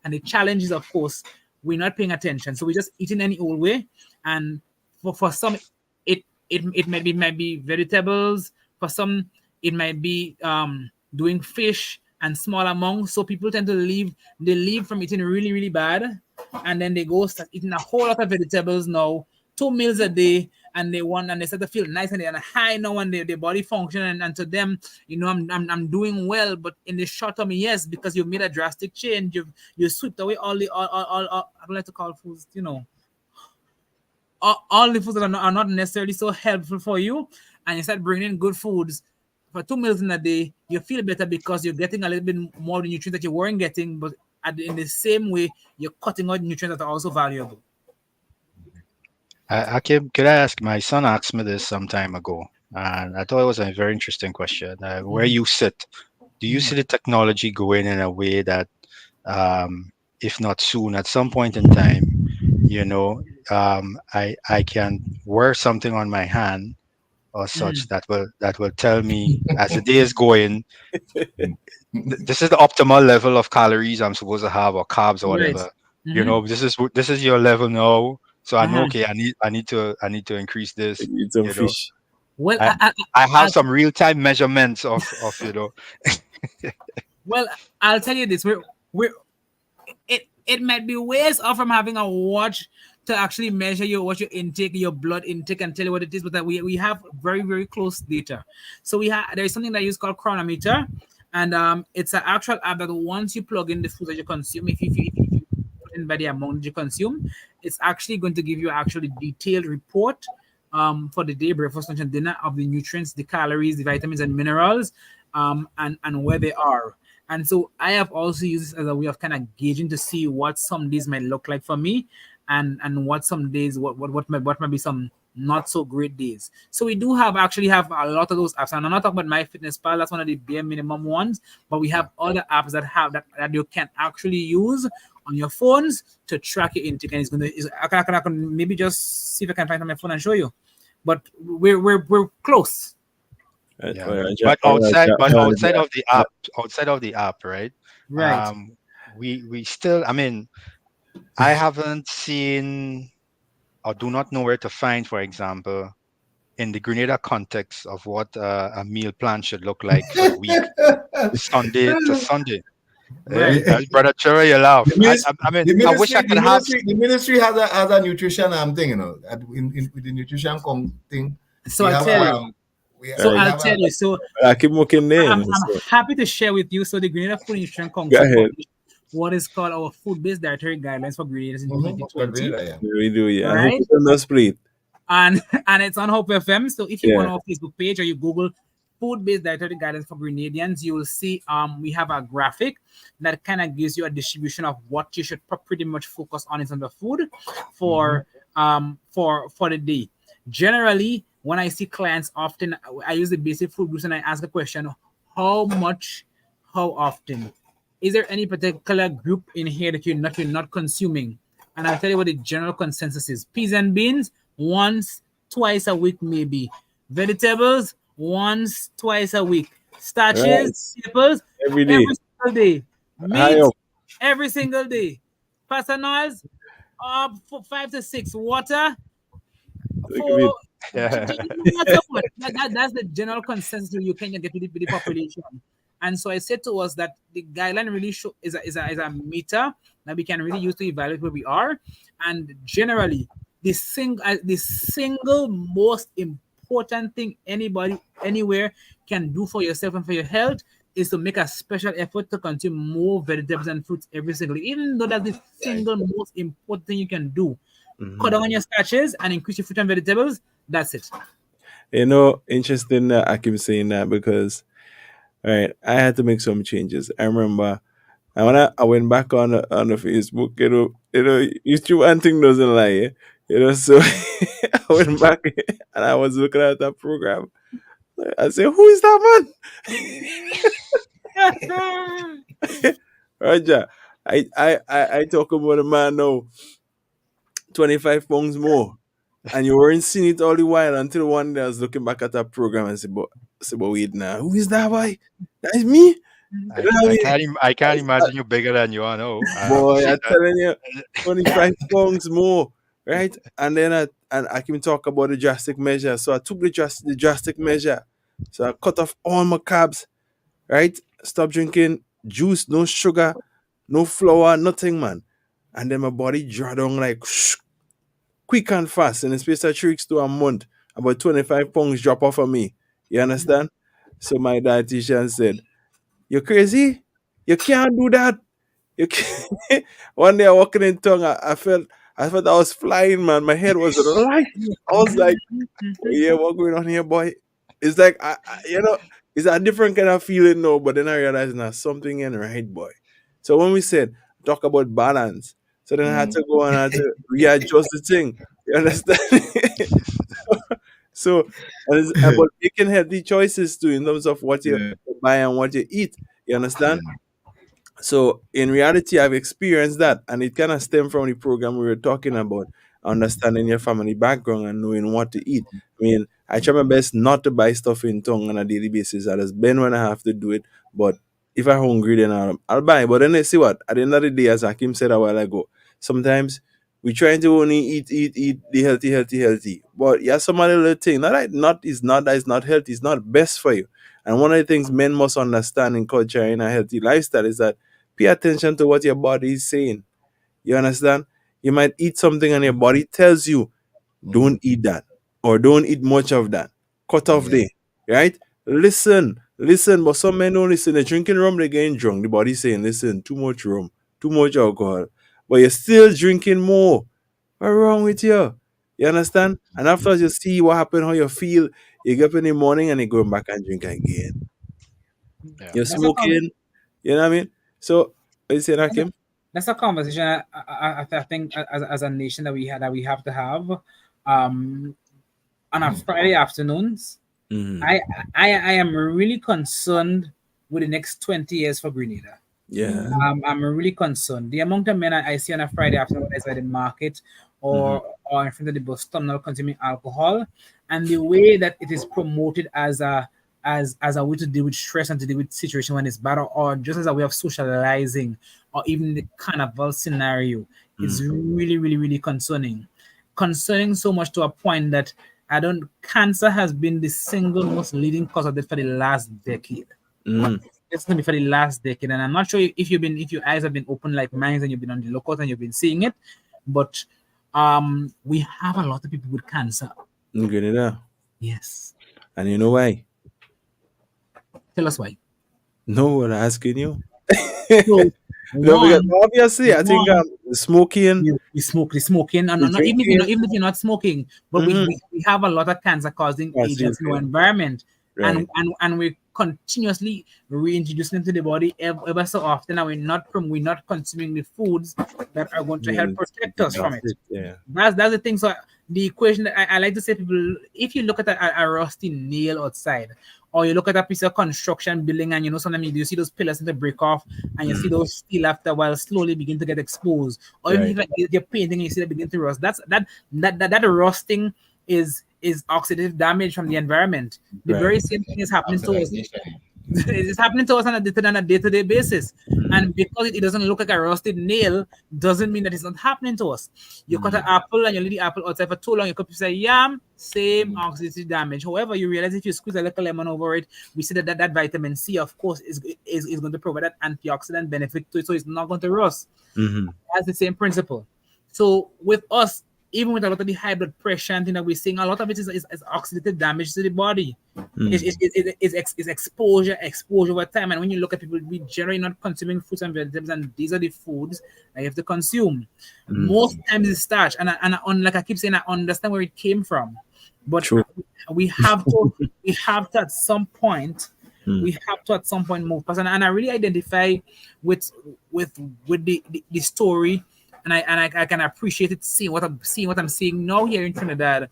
And the challenge is, of course, we're not paying attention. So we're just eating any old way. And for some, it might be vegetables. For some, it might be doing fish and small amounts. So people tend to leave from eating really, really bad. And then they go start eating a whole lot of vegetables now, 2 meals a day, and they start to feel nice and they're on a high now and their body function. And to them, I'm doing well, but in the short term, yes, because you've made a drastic change. You swept away all I don't like to call foods, all the foods that are not necessarily so helpful for you, and you start bringing in good foods. For 2 meals in a day, you feel better because you're getting a little bit more of the nutrients that you weren't getting, but in the same way, you're cutting out nutrients that are also valuable. Could I ask? My son asked me this some time ago, and I thought it was a very interesting question. Where you sit, do you see the technology going in a way that, if not soon, at some point in time, I can wear something on my hand or such that will tell me as the day is going, this is the optimal level of calories I'm supposed to have or carbs or whatever. Right. This is your level now. So I know, okay, I need to increase this. Eat some fish. Well, I have some real time measurements of. Well, I'll tell you this: it might be ways off from having a watch to actually measure your intake, your blood intake, and tell you what it is. But that we have very, very close data. So there is something that is called Chronometer, and it's an actual app that once you plug in the food that you consume, if you put in by the amount you consume, it's actually going to give you actually detailed report for the day, breakfast, lunch, and dinner of the nutrients, the calories, the vitamins, and minerals, and where they are. And so I have also used this as a way of kind of gauging to see what some days might look like for me, and what some days what might be some not so great days. So we do actually have a lot of those apps, and I'm not talking about MyFitnessPal. That's one of the bare minimum ones, but we have other apps that you can actually use on your phones to track your intake. And I can maybe just see if I can find on my phone and show you. But we're close. Yeah. But outside of the app, right? Right. We still, I haven't seen or do not know where to find, for example, in the Grenada context of what a meal plan should look like for the week, Sunday to Sunday. Right. Brother Chura, you laugh. I wish I could have. The ministry has a nutrition thing, with the nutrition thing. So I'll tell you. So I keep looking there. I'm happy to share with you. So the Grenada Food Nutrition Council published what is called our food-based dietary guidelines for Grenadians in 2020. We do, yeah. Right? And it's on Hope FM. So if you go on our Facebook page or you Google food-based dietary guidance for Grenadians, you will see we have a graphic that kind of gives you a distribution of what you should pretty much focus on in terms of food for the day. Generally, when I see clients often, I use the basic food groups and I ask a question: how much, how often? Is there any particular group in here that you're not consuming? And I'll tell you what the general consensus is: peas and beans once, twice a week, maybe. Vegetables once, twice a week. Starches, Rice staples every day. every single day. High Meat up. every single day. Pasta oils, for 5 to 6. Water Look at for it. no matter what. That's the general consensus you can get with the population. And so I said to us that the guideline really is a meter that we can really use to evaluate where we are. And generally, the single most important thing anybody anywhere can do for yourself and for your health is to make a special effort to consume more vegetables and fruits every single day. Even though that's the single most important thing you can do. Cut down on your starches and increase your fruit and vegetables. That's it. You know, interesting that Akim saying that because right, I had to make some changes. I remember and when I went back on the Facebook, YouTube and thing doesn't lie, so I went back and I was looking at that program. I said, "Who is that man?" Roger, I talk about a man now, 25 pounds more, and you weren't seeing it all the while until one day I was looking back at that program and said, but wait now, who is that boy? That is me. You know what I mean? I can't imagine you bigger than you are now. I have to Boy, say I'm that. telling you, 25 pounds more, right? And then I can talk about the drastic measure. So I took the drastic measure. So I cut off all my carbs, right? Stop drinking juice, no sugar, no flour, nothing, man. And then my body draw down like quick and fast in the space of 3 weeks to a month. About 25 pounds drop off of me. You understand? So my dietitian said, "You're crazy? You can't do that. You can't." One day I walking in tongue, I felt I was flying, man. My head was light. I was like, yeah, what going on here, boy? It's like it's a different kind of feeling now, but then I realized now something ain't right, boy. So when we said talk about balance, so then I had to go and I had to readjust the thing. You understand? So and it's about making healthy choices too in terms of what you Yeah. buy and what you eat. You understand? Yeah. So in reality, I've experienced that, and it kind of stemmed from the program we were talking about, understanding your family background and knowing what to eat. I mean, I try my best not to buy stuff in tongue on a daily basis. That has been when I have to do it, but if I'm hungry, then I'll buy. But then I see what at the end of the day, as Hakim said a while ago, sometimes we trying to only eat the healthy. But yeah, some other little thing. Not that it's not healthy. It's not best for you. And one of the things men must understand in culture in a healthy lifestyle is that pay attention to what your body is saying. You understand? You might eat something and your body tells you, don't eat that or don't eat much of that. Cut off Yeah. there. Right? Listen. But some men don't listen. They're drinking rum, they're getting drunk. The body's saying, listen, too much rum, too much alcohol. But you're still drinking more. What's wrong with you? You understand? And after you see what happened, how you feel, you get up in the morning and you go back and drink again. Yeah. You're That's a smoking. You know what I mean? So, what you saying, Hakim? that's a conversation I think as a nation that we have to have um on a Friday afternoons. Mm-hmm. I am really concerned with the next 20 years for Grenada. Yeah. I'm really concerned. The amount of men I see on a Friday afternoon, whether it's at the market or in front of the bus stop, now consuming alcohol, and the way that it is promoted as a way to deal with stress and to deal with situation when it's bad, or just as a way of socializing, or even the carnival scenario, is really, really, really concerning. Concerning so much to a point that I don't. Cancer has been the single most leading cause of death for the last decade. Mm. It's gonna be for the last decade, and I'm not sure if your eyes have been open like mine and you've been on the lookout and you've been seeing it, but we have a lot of people with cancer. In Grenada. Yes, And you know why? tell us why. No one asking you. So No, because one, obviously, I think one, smoking, we smoke, the smoking, and the not even drinking, if you're not smoking, but we have a lot of cancer causing agents in our environment. Right. and we continuously reintroducing them to the body ever so often, and we're not consuming the foods that are going to help protect us from it. Yeah. That's the thing. So the equation that I like to say to people, if you look at a rusty nail outside, or you look at a piece of construction building, and sometimes you see those pillars that break off, and you see those steel after a while slowly begin to get exposed, or even if like, you're painting and you see it begin to rust. That rusting is oxidative damage from the environment. The very same thing is happening to us. It's happening to us on a day-to-day basis. And because it doesn't look like a rusted nail, doesn't mean that it's not happening to us. You cut an apple and you leave the apple outside for too long, you could say yam, same oxidative damage. However, you realize if you squeeze a little lemon over it, we see that vitamin C, of course, is going to provide that antioxidant benefit to it, so it's not going to rust. That's the same principle. So with us, even with a lot of the high blood pressure and thing that we're seeing, a lot of it is oxidative damage to the body. It's exposure over time. And when you look at people, we generally not consuming fruits and vegetables, and these are the foods that you have to consume. Most times it's starch, and like I keep saying, I understand where it came from, but we have to at some point. We have to at some point move past, and I really identify with the story. And I can appreciate it, seeing what I'm seeing now here in Trinidad,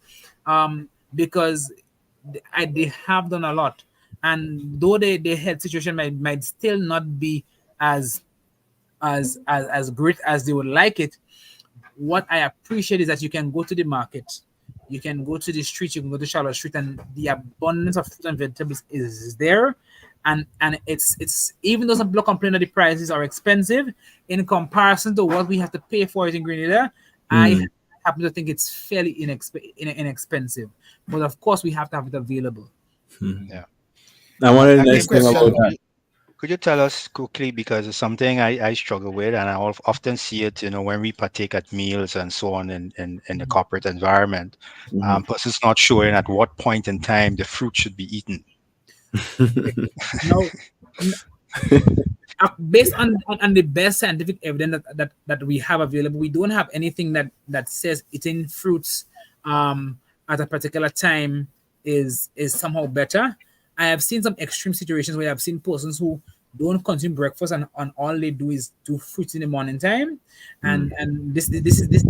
because they have done a lot, and though the health situation might still not be as great as they would like it, what I appreciate is that you can go to the market, you can go to the street, you can go to Charlotte Street, and the abundance of fruit and vegetables is there. And it's even though some people complain that the prices are expensive in comparison to what we have to pay for it in Grenada, I happen to think it's fairly inexpensive. But of course, we have to have it available. Yeah. I wanted to next thing about that. Could you tell us quickly, because it's something I struggle with, and I often see it, when we partake at meals and so on in the corporate environment, persons not showing at what point in time the fruit should be eaten. No, based on the best scientific evidence that we have available, we don't have anything that says eating fruits at a particular time is somehow better. I have seen some extreme situations where I've seen persons who don't consume breakfast and all they do is do fruits in the morning time, and this they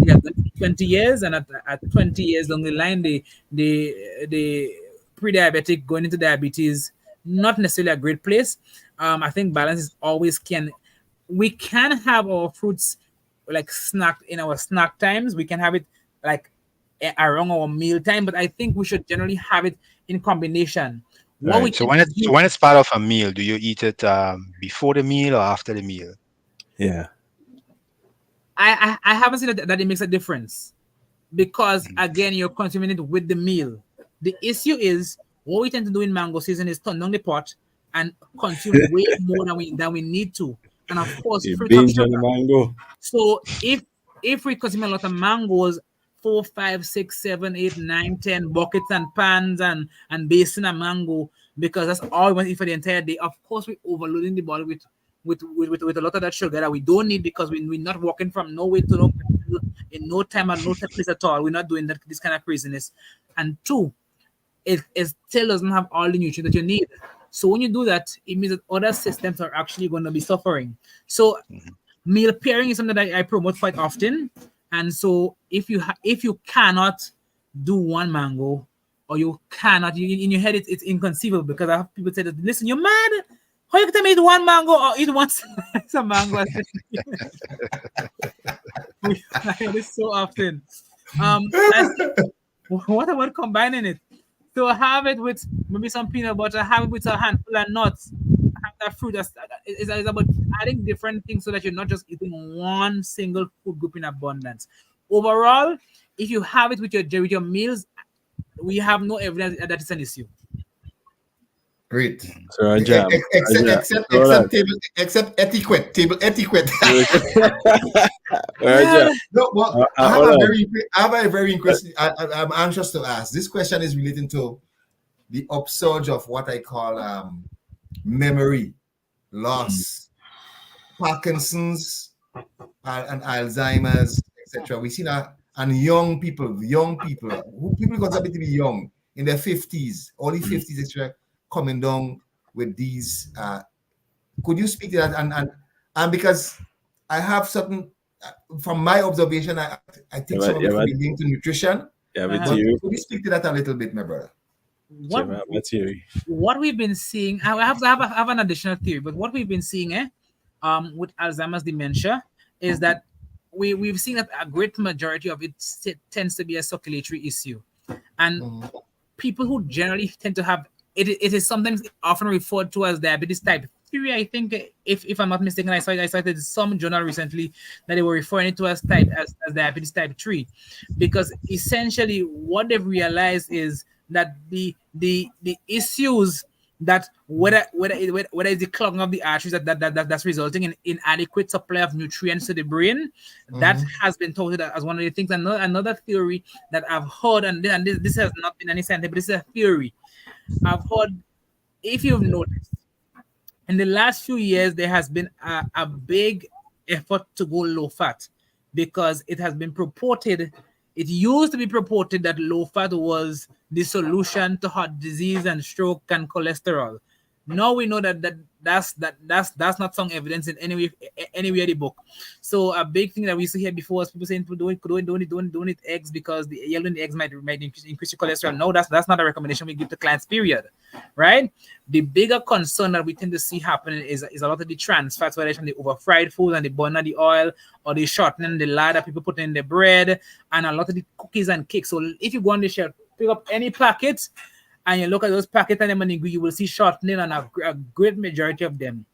have done 20 years, and at 20 years down the line, the pre-diabetic going into diabetes, not necessarily a great place. I think balance is always we can have our fruits like snacked in our snack times. We can have it like around our meal time, but I think we should generally have it in combination. Right. So when it's part of a meal, do you eat it before the meal or after the meal? Yeah. I haven't seen that it makes a difference, because again, you're consuming it with the meal. The issue is what we tend to do in mango season is turn down the pot and consume way more than we need to. And of course, fruit of sugar. Mango. So if we consume a lot of mangoes, 4, 5, 6, 7, 8, 9, 10 buckets and pans and basin of mango, because that's all we want to eat for the entire day, of course we're overloading the body with a lot of that sugar that we don't need, because we're not walking from nowhere to nowhere in no time and no place at all. We're not doing this kind of craziness. And 2, it still doesn't have all the nutrients that you need. So when you do that, it means that other systems are actually going to be suffering. So meal pairing is something that I promote quite often. And so if you cannot do one mango, or you cannot, in your head it's inconceivable, because I have people say that, listen, you're mad. How you can eat one mango or eat one slice of mango? I hear this so often. What about combining it? So have it with maybe some peanut butter, have it with a handful of nuts, have that fruit. It's about adding different things so that you're not just eating one single food group in abundance. Overall, if you have it with your meals, we have no evidence that it's an issue. Great. So, except etiquette, table etiquette. No, well, I have a very interesting. I'm anxious to ask. This question is relating to the upsurge of what I call memory loss, Parkinson's, and Alzheimer's, etc. We see that, and young people who people consider to be young in their 50s, early 50s, etc. coming down with these. Could you speak to that? And because I have certain, from my observation, I think some of it could be linked to nutrition. Yeah, Uh-huh. but you, Could you speak to that a little bit, my brother? what's theory? What we've been seeing, I have an additional theory, but what we've been seeing, with Alzheimer's dementia, is that we've seen that a great majority of it tends to be a circulatory issue, and people who generally tend to have it is sometimes often referred to as diabetes type 3. I think, if I'm not mistaken, I cited some journal recently that they were referring it to as diabetes type 3, because essentially what they've realized is that the issues that whether it's the clogging of the arteries that's resulting in inadequate supply of nutrients to the brain, that has been touted as one of the things. Another theory that I've heard, and this has not been any scientific, but this is a theory I've heard. If you've noticed, in the last few years, there has been a big effort to go low fat, because it has been purported, it used to be purported that low fat was the solution to heart disease and stroke and cholesterol. Now we know that's not some evidence in anywhere in the book. So a big thing that we used to hear before was people saying don't eat eggs because the yellow in the eggs might increase your cholesterol. No, that's not a recommendation we give to clients, period. Right? The bigger concern that we tend to see happening is a lot of the trans fats, whether it's from the over fried food and the burn of the oil, or the shortening the lard that people put in the bread, and a lot of the cookies and cakes. So if you go on the shelf, pick up any packet, and you look at those packets and them, you will see shortening on a great majority of them.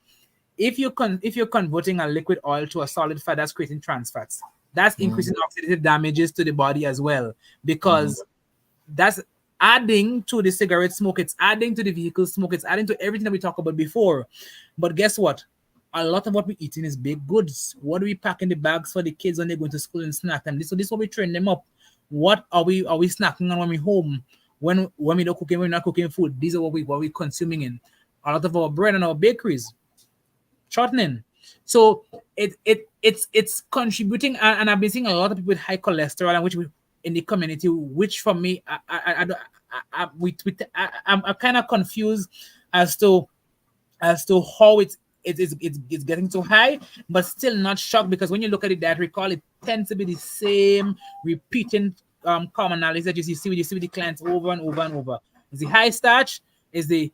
If you're converting a liquid oil to a solid fat, that's creating trans fats. That's increasing oxidative damages to the body as well, because that's adding to the cigarette smoke, it's adding to the vehicle smoke, it's adding to everything that we talked about before. But guess what? A lot of what we're eating is baked goods. What do we pack in the bags for the kids when they go to school and snack them? So this is what we train them up. What are we snacking on when we're home? When we don't cooking, we're not cooking food. These are what we're consuming in. A lot of our bread and our bakeries, shortening. So it's contributing, and I've been seeing a lot of people with high cholesterol, and which in the community, which for me, I'm kind of confused as to how it's getting so high, but still not shocked, because when you look at the diet recall, it tends to be the same repeating commonalities that you see with the clients over and over and over. Is the high starch, is the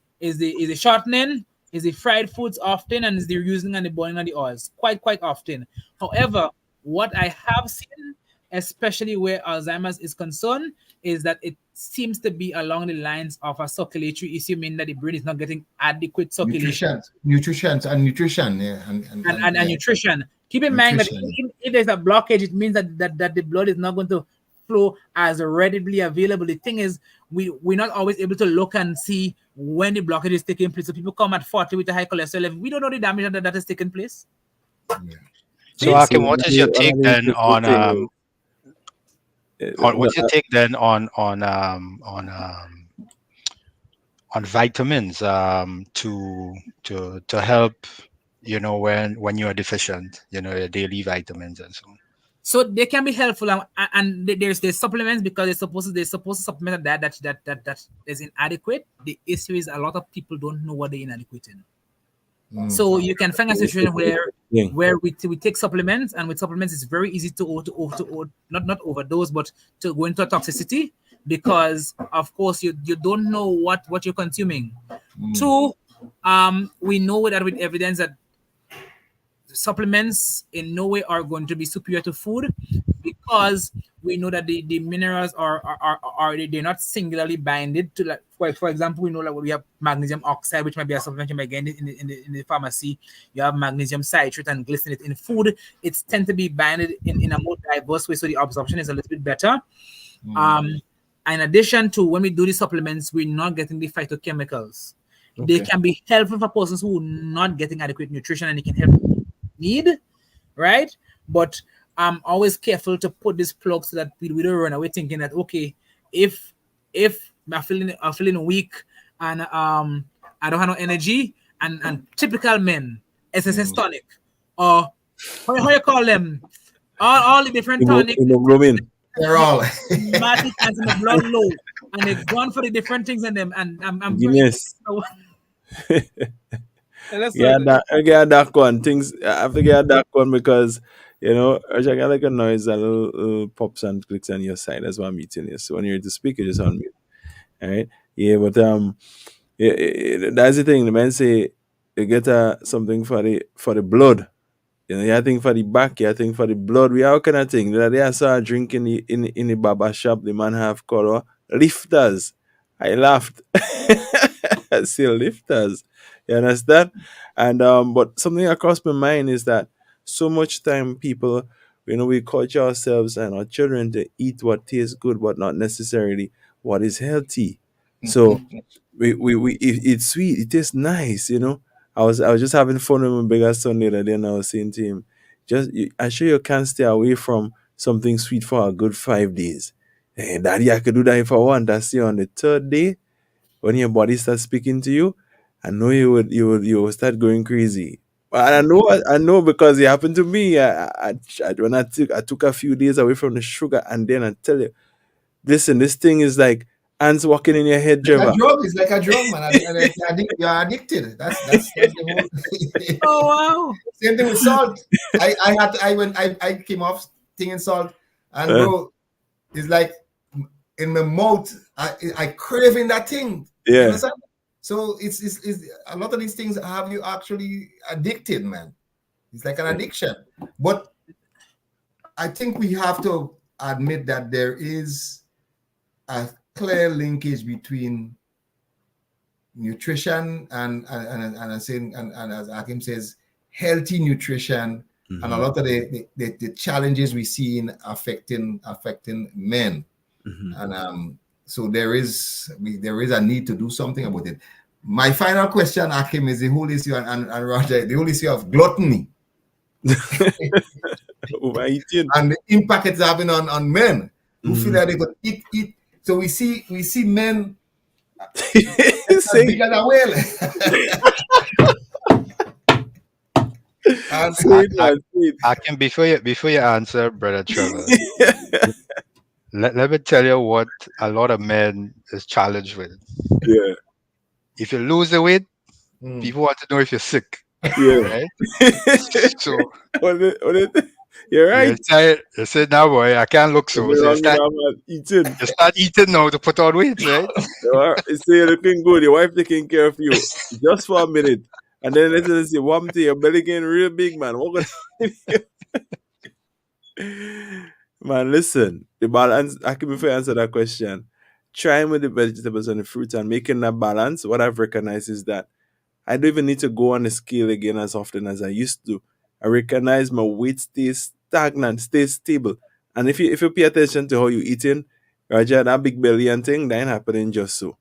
shortening, is the fried foods often, and is the using and the boiling of the oils quite often. However, what I have seen, especially where Alzheimer's is concerned, is that it seems to be along the lines of a circulatory issue, meaning that the brain is not getting adequate circulation. Nutrition. And nutrition. Keep in mind that if there's a blockage, it means that the blood is not going to flow as readily available. The thing is, we're not always able to look and see when the blockage is taking place. So people come at 40 with a high cholesterol level. We don't know the damage that is taking place. Yeah. So Akim, what is your take then on what's your take then on vitamins to help, when you are deficient, your daily vitamins and so on? So they can be helpful, and there's supplements, because they're supposed to supplement that is inadequate. The issue is a lot of people don't know what they're inadequate in. So you can find a situation where we take supplements, and with supplements it's very easy to not overdose, but to go into a toxicity, because of course you don't know what you're consuming. Two, we know that with evidence that supplements in no way are going to be superior to food, because we know that the minerals they're not singularly binded to, like for example, we know that we have magnesium oxide, which might be a supplement you might get in the pharmacy. You have magnesium citrate and glycinate. In food, it's tend to be binded in a more diverse way, so the absorption is a little bit better. In addition to, when we do the supplements, we're not getting the phytochemicals. They can be helpful for persons who are not getting adequate nutrition, and it can help need, right? But I'm always careful to put this plug so that we don't run away thinking that, okay, if I'm feeling weak and I don't have no energy, and typical men, SSS tonic, or how you call them, all the different tonic, hemoglobin. They're all. matic and the blood low, and they've gone for the different things in them. And I'm very Guinness. And that's Yeah, what- that I get that one. Things I have to get that one because I get like a noise, a little pops and clicks on your side. That's why I'm meeting you. So when you're to speak, you just on mute. All right. Yeah, but that's the thing. The men say you get something for the blood. You think for the back, you think for the blood. We all kind of thing. The other day I saw a drink in the barber shop. The man have called lifters. I laughed. I say lifters. You understand? And but something across my mind is that so much time people, we culture ourselves and our children to eat what tastes good, but not necessarily what is healthy. So it's sweet, it tastes nice. I was just having fun with my bigger son the other day, and I was saying to him, I'm sure you can't stay away from something sweet for a good 5 days. Hey, Daddy, I could do that if I want. That's on the third day when your body starts speaking to you. I know you would start going crazy. But I know because it happened to me. When I took a few days away from the sugar, and then I tell you, listen, this thing is like ants walking in your head, It's like Trevor. a drug. It's like a drug, man. You're addicted. That's the whole. Oh wow! Same thing with salt. I came off thing in salt, and bro, it's like in my mouth. I craving that thing. You Yeah. understand? So it's a lot of these things have you actually addicted, man. It's like an addiction. But I think we have to admit that there is a clear linkage between nutrition and as Hakim says, healthy nutrition and a lot of the challenges we see in affecting men. And so there is a need to do something about it. My final question, Hakim, is the whole issue and Roger, the whole issue of gluttony Overeating. and the impact it's having on men who feel that they could eat. So we see men as big as a whale. And Sweet, man, sweet. I can before you answer, brother Trevor. Let me tell you what a lot of men is challenged with. Yeah. If you lose the weight, people want to know if you're sick, Yeah. right? So You're right. you say, now boy, I can't look so. So Eating. you start eating now to put on weight, right? You say you're looking good, your wife taking care of you just for a minute. And then let's say one day your belly getting real big, man. What Man, listen, the balance, I can before I answer that question. Trying with the vegetables and the fruits and making that balance, what I've recognized is that I don't even need to go on the scale again as often as I used to. I recognize my weight stays stagnant, stays stable. And if you pay attention to how you're eating, Roger, that big belly and thing, that ain't happening just so.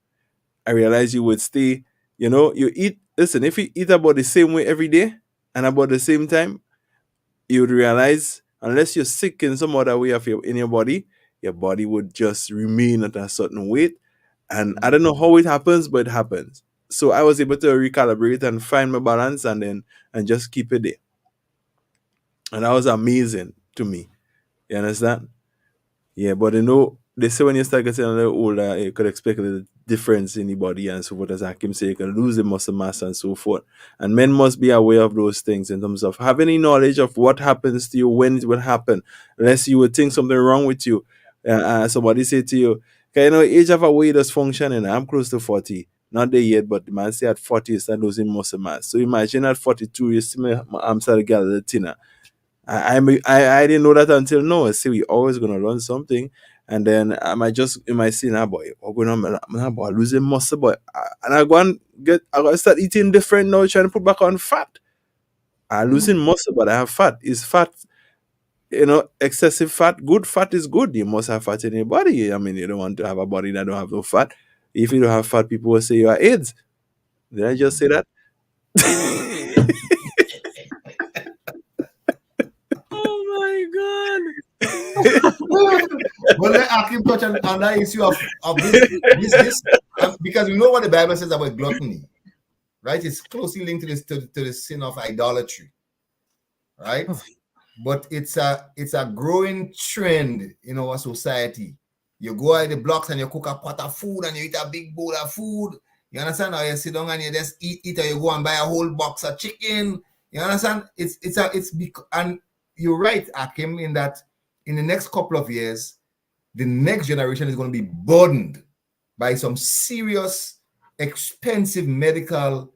I realize you would stay, you eat, listen, if you eat about the same way every day and about the same time, you would realize unless you're sick in some other way in your body would just remain at a certain weight. And I don't know how it happens, but it happens. So I was able to recalibrate and find my balance and just keep it there. And that was amazing to me. You understand? Yeah, but they say when you start getting a little older, you could expect a little difference in the body and so forth. As Hakim said, you can lose the muscle mass and so forth. And men must be aware of those things in terms of having any knowledge of what happens to you, when it will happen, unless you would think something wrong with you. Somebody say to you, okay, age of a way does function, and I'm close to 40. Not there yet, but the man say at 40 you start losing muscle mass. So imagine at 42, you see my arms start to get a little thinner. I didn't know that until now. I say we always gonna learn something, and then I might say, nah boy, what's going on, nah boy, losing muscle, boy, and I gotta start eating different now, trying to put back on fat. I'm losing muscle, but I have fat. Is fat, excessive fat? Good fat is good. You must have fat in your body. I mean, you don't want to have a body that don't have no fat. If you don't have fat, people will say you are AIDS. Did I just say that? Oh my god! Well, let Hakim touch on that issue of this because we know what the Bible says about gluttony, right? It's closely linked to the sin of idolatry, right? but it's a growing trend in our society. You go out the blocks and you cook a pot of food and you eat a big bowl of food. You understand? Or you sit down and you just eat, or you go and buy a whole box of chicken. You understand? And you're right, Akim, in that in the next couple of years, the next generation is going to be burdened by some serious, expensive medical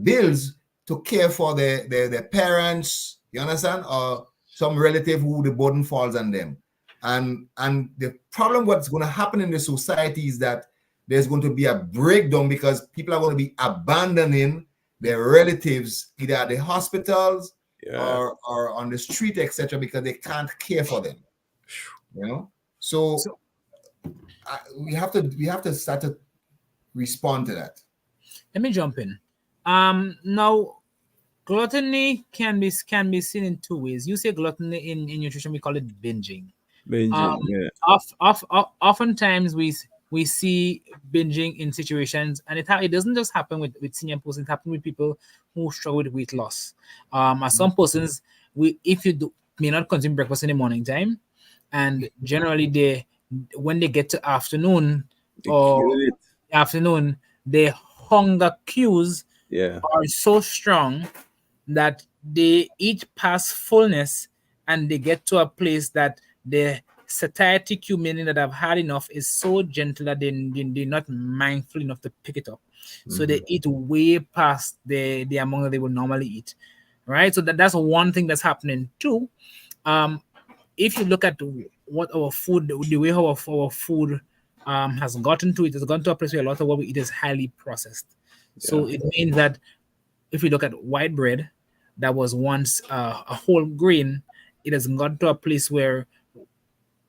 bills to care for their parents, you understand, or some relative who the burden falls on them. And the problem, what's going to happen in the society is that there's going to be a breakdown because people are going to be abandoning their relatives either at the hospitals or on the street, etc., because they can't care for them. You know, so we have to start to respond to that. Let me jump in. Now, gluttony can be seen in two ways. You say gluttony in nutrition, we call it binging. Oftentimes we see binging in situations, and it doesn't just happen with senior persons. It happens with people who struggle with weight loss. As some persons, if you may not consume breakfast in the morning time, and generally when they get to afternoon, their hunger cues are so strong that they eat past fullness, and they get to a place that the satiety cue, meaning that I've had enough, is so gentle that they're not mindful enough to pick it up. So they eat way past the amount that they would normally eat, right? So that's one thing that's happening. Two, if you look at what our food, the way how our food has gotten to, it has gone to a place where a lot of what we eat is highly processed. So it means that if you look at white bread that was once a whole grain, it has gotten to a place where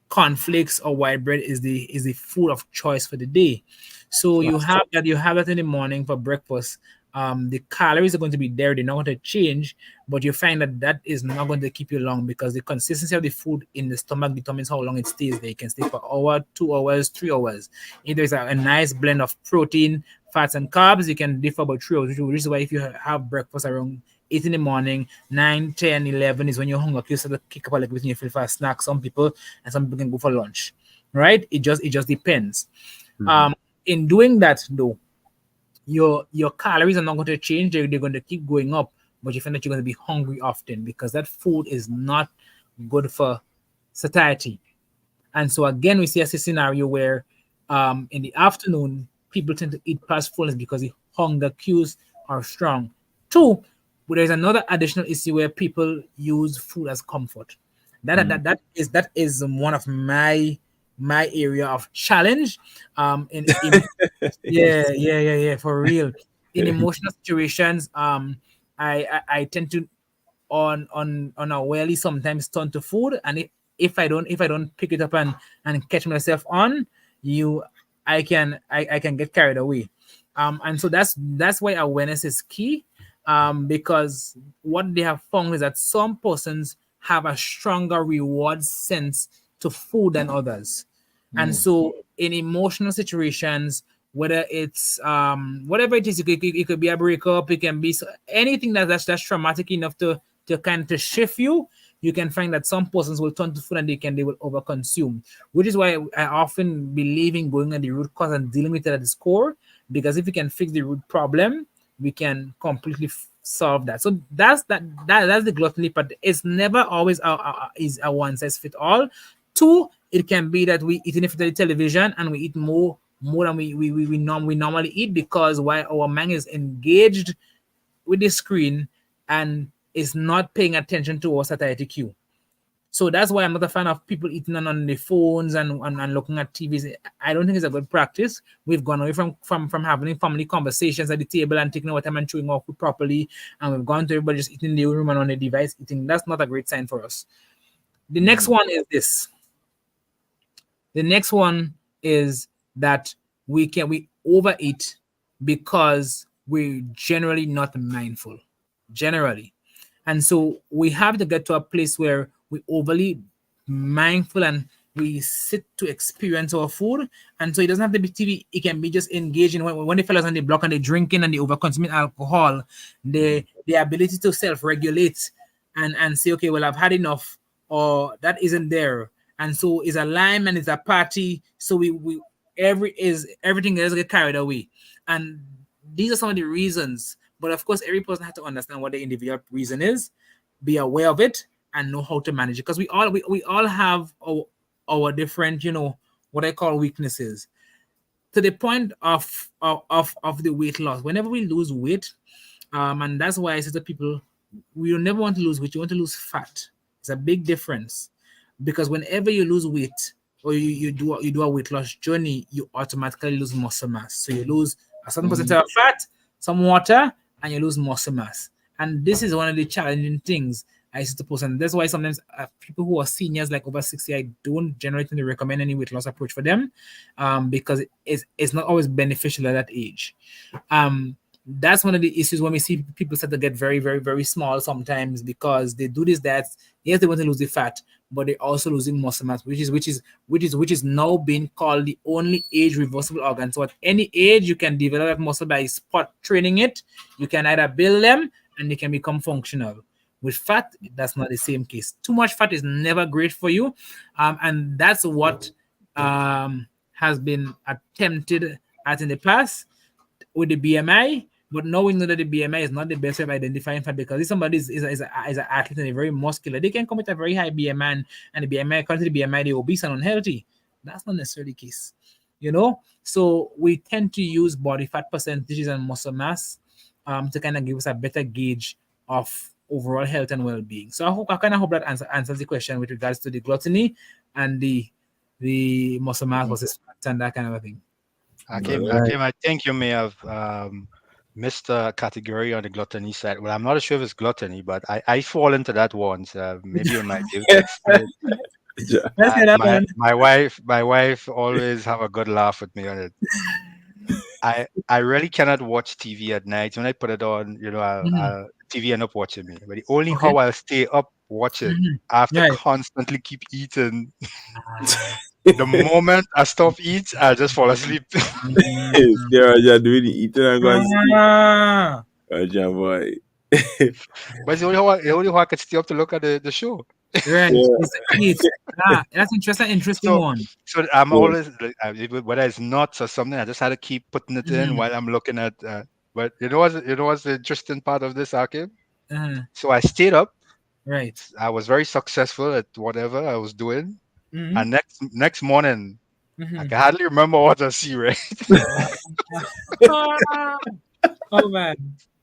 cornflakes or white bread is the food of choice for the day. So you have that in the morning for breakfast. The calories are going to be there, they're not going to change, but you find that is not going to keep you long, because the consistency of the food in the stomach determines how long it stays there. It can stay for an hour, 2 hours, 3 hours. If there's a nice blend of protein, fats, and carbs, you can live for about 3 hours, which is why if you have breakfast around 8 in the morning, 9, 10, 11 is when you're hungry. You start to kick up a little bit and you feel for a snack. Some people can go for lunch, right? It just depends. In doing that, though, your calories are not going to change. They're going to keep going up, but you find that you're going to be hungry often, because that food is not good for satiety. And so again, we see a scenario where in the afternoon, people tend to eat past fullness because the hunger cues are strong. Two, but there's another additional issue where people use food as comfort. That is one of my area of challenge. For real. In emotional situations, I tend to on a whirly sometimes turn to food, and if I don't pick it up and catch myself on, I can get carried away. And so that's why awareness is key. Because what they have found is that some persons have a stronger reward sense to food than others. And so in emotional situations, whether it's whatever it is, it could be a breakup, it can be anything that's traumatic enough to kind of shift you. You can find that some persons will turn to food and they will overconsume, which is why I often believe in going at the root cause and dealing with it at its core. Because if we can fix the root problem, we can completely solve that. So that's the gluttony part. It's never always is a one size fit all. Two, it can be that we eat enough of the television and we eat more than we normally eat, because while our mind is engaged with the screen and is not paying attention to our satiety cue. So that's why I'm not a fan of people eating on their phones and looking at TVs. I don't think it's a good practice. We've gone away from having family conversations at the table and taking our time and chewing our food properly. And we've gone to everybody just eating in the room and on the device eating. That's not a great sign for us. The next one is this. The next one is that we overeat because we're generally not mindful. Generally. And so we have to get to a place where we overly mindful and we sit to experience our food. And so it doesn't have to be TV. It can be just engaging. When the fellas on the block and they're drinking and they over consuming alcohol, the ability to self-regulate and say, okay, well, I've had enough, or that isn't there, and so it's a lime and it's a party, so we everything else get carried away, and these are some of the reasons. But of course, every person has to understand what the individual reason is, be aware of it, and know how to manage it, because we all have our different, what I call weaknesses, to the point of the weight loss. Whenever we lose weight, and that's why I say to people, we don't never want to lose weight. You want to lose fat. It's a big difference, because whenever you lose weight, or you do a weight loss journey, you automatically lose muscle mass. So you lose a certain percentage of fat, some water, and you lose muscle mass. And this is one of the challenging things I suppose, and that's why sometimes people who are seniors, like over 60, I don't generally recommend any weight loss approach for them, because it's not always beneficial at that age. That's one of the issues when we see people start to get very, very, very small sometimes, because they do this, that yes, they want to lose the fat, but they're also losing muscle mass, which is now being called the only age reversible organ. So at any age, you can develop that muscle by spot training it. You can either build them and they can become functional. With fat, that's not the same case. Too much fat is never great for you, and that's what has been attempted at in the past with the BMI. But now we know that the BMI is not the best way of identifying fat, because if somebody is an athlete and a very muscular, they can come with a very high BMI, and the BMI, according to the BMI, they're obese and unhealthy. That's not necessarily the case, So we tend to use body fat percentages and muscle mass to kind of give us a better gauge of overall health and well-being. So I kind of hope that answers the question with regards to the gluttony and the muscle mass versus fat and that kind of a thing. Akim, I think you may have missed a category on the gluttony side. Well, I'm not sure if it's gluttony, but I fall into that once. Maybe you might be able to explain. My wife always have a good laugh with me on it. I really cannot watch TV at night. When I put it on, TV end up watching me. But the only how I'll stay up watching, I have to constantly keep eating. The moment I stop eat, I just fall asleep. Raja doing the eating and go and sleep. Raja boy. But it's the only how I can stay up to look at the show. Right. That's interesting one. So I'm always, whether it's nuts or something, I just had to keep putting it in while I'm looking at. But what's the interesting part of this, Akim? So I stayed up. Right. I was very successful at whatever I was doing. And next morning, I can hardly remember what I see, right? Oh man.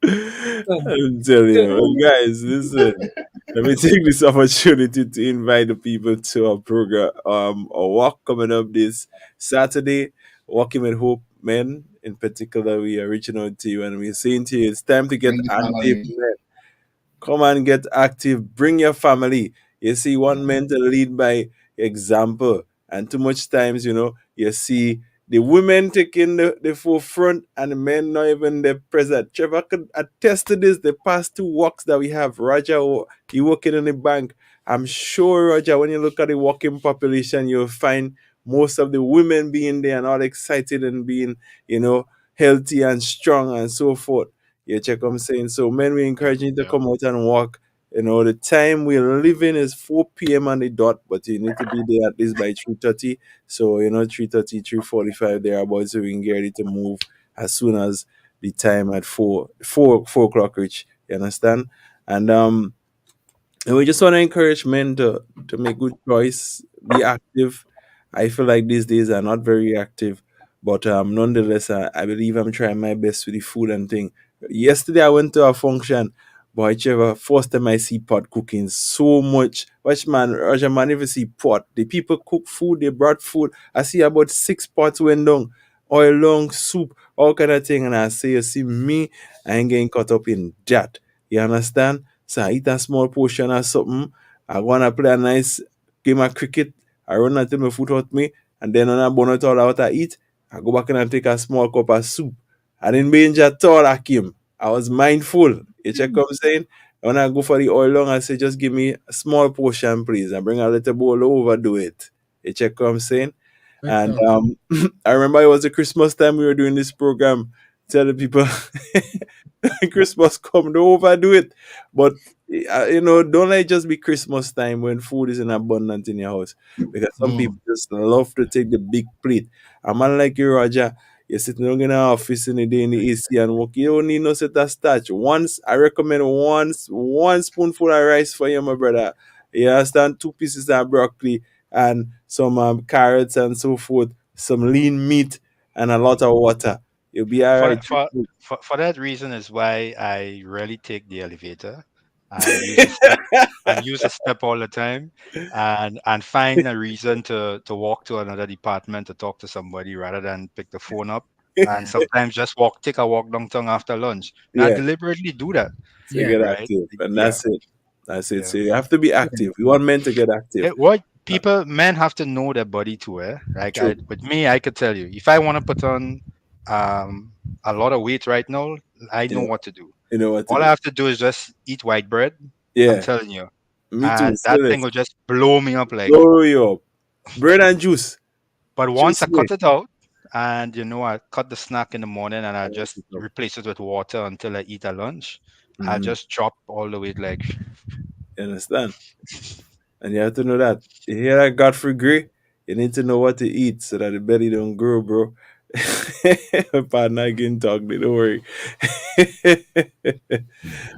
I'm telling you, guys, listen. Let me take this opportunity to invite the people to our program, a walk coming up this Saturday, Walking with Hope Men. In particular, we are reaching out to you and we're saying to you, it's time to get active, men. Come and get active. Bring your family. You see, one man to lead by example, and too much times, you see the women taking the forefront and the men not even the present. Trevor could attest to this. The past 2 walks that we have, Roger, he working in the bank. I'm sure, Roger, when you look at the working population, you'll find most of the women being there and all excited and being, healthy and strong and so forth. You check what I'm saying? So, men, we encourage you to come out and walk. The time we're living is 4 p.m. on the dot, but you need to be there at least by 3:30. So, 3:30, 3:45, thereabouts, so we can get ready to move as soon as the time at 4 o'clock reach. You understand? And we just want to encourage men to make good choice, be active. I feel like these days are not very active, but nonetheless, I believe I'm trying my best with the food and thing. Yesterday, I went to a function. Boy, Trevor, first time I see pot cooking so much. Watch man, Roger man, if you see pot, the people cook food, they brought food. I see about 6 pots went down, oil long, soup, all kind of thing. And I say, you see me, I ain't getting caught up in that. You understand? So I eat a small portion or something. I wanna play a nice game of cricket. I run until my foot hurt me. And then when I burn it all out I eat, I go back and take a small cup of soup. I didn't be injured at all, Akim. I was mindful. You check what I'm saying? When I go for the oil long, I say, just give me a small portion, please. And bring a little bowl overdo it. You check what I'm saying? And I remember it was the Christmas time we were doing this program. Tell the people, Christmas come, don't overdo it. But don't let it just be Christmas time when food is in abundance in your house. Because some people Mm. just love to take the big plate. A man like you, Roger, you're sitting down in the office in the day in the AC and work. You don't need no set of starch. Once I recommend one spoonful of rice for you, my brother. You understand? 2 pieces of broccoli and some carrots and so forth, some lean meat and a lot of water. You'll be all For right. for for that reason is why I rarely take the elevator and use a step all the time, and find a reason to walk to another department to talk to somebody rather than pick the phone up, and sometimes just take a walk downtown after lunch. Now I Yeah, deliberately do that, to Yeah. get right? active. And Yeah, that's it. That's it. yeah. So you have to be active. You want men to get active. What Uh, people men have to know their body too, eh? Like True. with me, I could tell you if I want to put on um a lot of weight right now, I know Yeah. what to do. You know what to All I do. have to do is just eat white bread. I'm Yeah. telling you, Me too. and that Still thing is. will just blow me up like. Blow you up. Bread and juice. But once I Trust me. cut it out, and I cut the snack in the morning, and I I mess just it up. replace it with water until I eat at lunch, I Mhm. just chop all the weight like. You understand? And you have to know that. You hear that Godfrey Gray? You need to know what to eat so that the belly don't grow, bro. Pardon, I can talk, don't worry.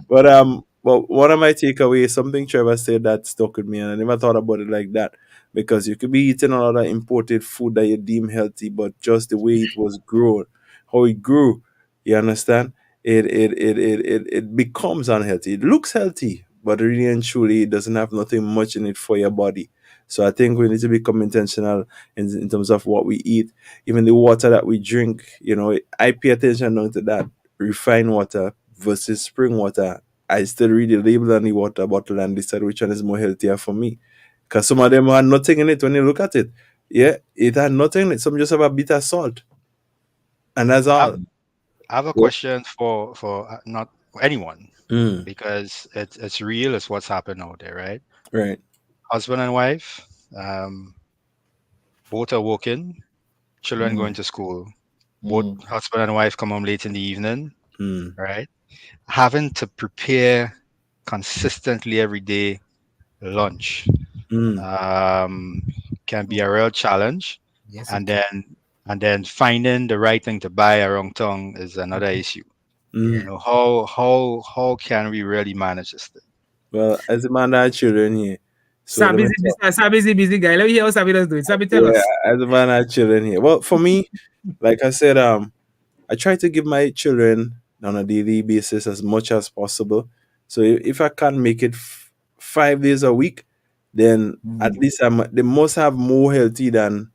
But one of my takeaways, something Trevor said that stuck with me, and I never thought about it like that. Because you could be eating a lot of imported food that you deem healthy, but just the way it was grown, how it grew, you understand? It becomes unhealthy. It looks healthy, but really and truly it doesn't have nothing much in it for your body. So I think we need to become intentional in terms of what we eat. Even the water that we drink, I pay attention now to that. Refined water versus spring water. I still read the label on the water bottle and decide which one is more healthier for me. Because some of them had nothing in it when you look at it. Yeah, it had nothing in it. Some just have a bit of salt. And that's I, all. I have a Yeah. question for not anyone, Mm, because it's real. It's what's happened out there, right? right. Husband and wife, um, both are working, children going Mm. to school. Both Mm. husband and wife come home late in the evening, Mm, right? Having to prepare consistently every day lunch mm, um, can be a real challenge, Yes, it and can. then finding the right thing to buy around town is another issue. Yeah. mm. How can we really manage this thing? Well, as a man, I have children here. So let me talk. Sabi busy guy. Let me hear how Sabi does do it. Sabi, tell Yeah, us. as a man, I have children here. Well, for me, like I said, I try to give my children on a daily basis as much as possible. So if I can't make it 5 days a week, then at Mm. least they must have more healthy than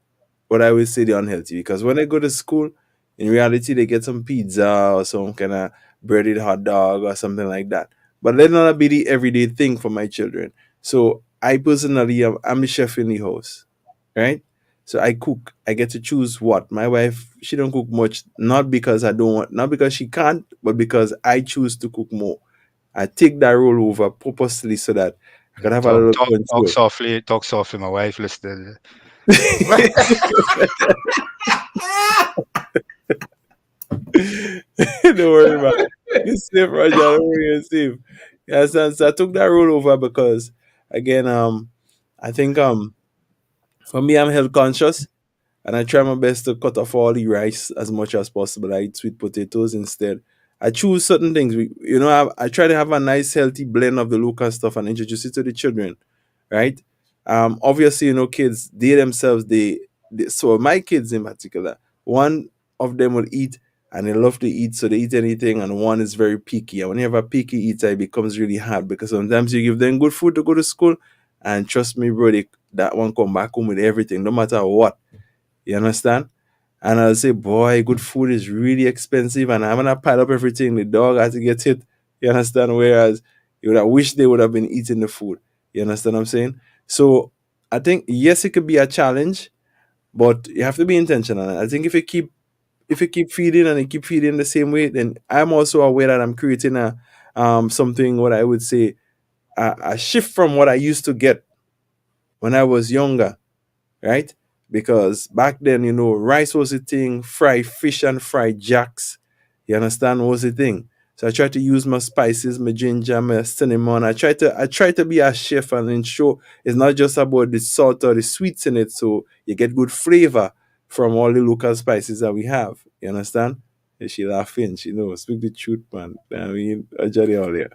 what I would say the unhealthy. Because when they go to school, in reality, they get some pizza or some kind of breaded hot dog or something like that. But let not be the everyday thing for my children. So I personally, I'm the chef in the house, right? So I cook. I get to choose what. My wife, she don't cook much, not because I don't want, not because she can't, but because I choose to cook more. I take that role over purposely so that I can have a little control. Talk softly. My wife listening. Don't worry about it. You're safe, Roger. Don't worry, you're safe. Yeah, so I took that role over because, again, I think for me, I'm health conscious, and I try my best to cut off all the rice as much as possible. I eat sweet potatoes instead. I choose certain things. I try to have a nice, healthy blend of the local stuff and introduce it to the children, right? Obviously, kids, they themselves, so my kids in particular, one of them will eat and they love to eat, so they eat anything, and one is very picky. And when you have a picky eater, it becomes really hard because sometimes you give them good food to go to school, and trust me, bro, that one come back home with everything, no matter what. You understand? And I'll say, boy, good food is really expensive, and I'm gonna pile up everything. The dog has to get it. You understand? Whereas you would have wished they would have been eating the food. You understand what I'm saying? So I think yes, it could be a challenge, but you have to be intentional. I think if you keep feeding and you keep feeding the same way, then I'm also aware that I'm creating a something what I would say a shift from what I used to get when I was younger, right? Because back then, rice was a thing, fried fish and fried jacks, you understand, was a thing. So I try to use my spices, my ginger, my cinnamon. I try to be a chef and ensure it's not just about the salt or the sweets in it. So you get good flavor from all the local spices that we have. You understand? And she laughing. She knows. Speak the truth, man. I mean, I just all there.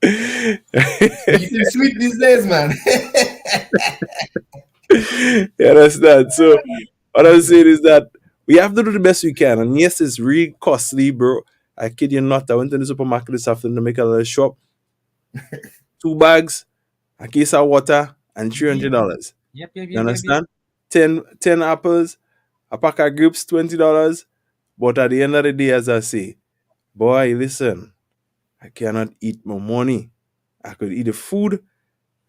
Eating sweet these days, man. You understand? So what I'm saying is that we have to do the best we can. And yes, it's really costly, bro. I kid you not. I went to the supermarket this afternoon to make a little shop. 2 bags, a case of water, and $300. Yep. You understand? 10 apples, a pack of grapes, $20. But at the end of the day, as I say, boy, listen, I cannot eat my money. I could eat the food.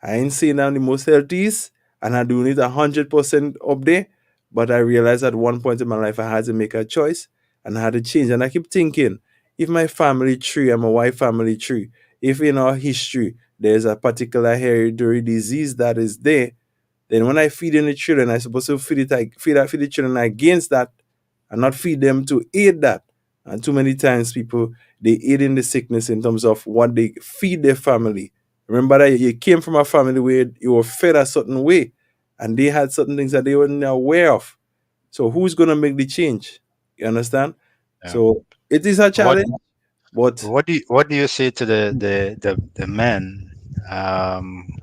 I ain't saying I'm the most healthiest, and I do need 100% up there. But I realized at one point in my life I had to make a choice and I had to change. And I keep thinking, if my family tree and my wife family tree, if in our history there's a particular hereditary disease that is there, then when I feed in the children, I'm supposed to feed the children against that and not feed them to aid that. And too many times people they aid in the sickness in terms of what they feed their family. Remember that you came from a family where you were fed a certain way and they had certain things that they weren't aware of. So who's gonna make the change? You understand? Yeah. So it is a challenge, but What do you say to the men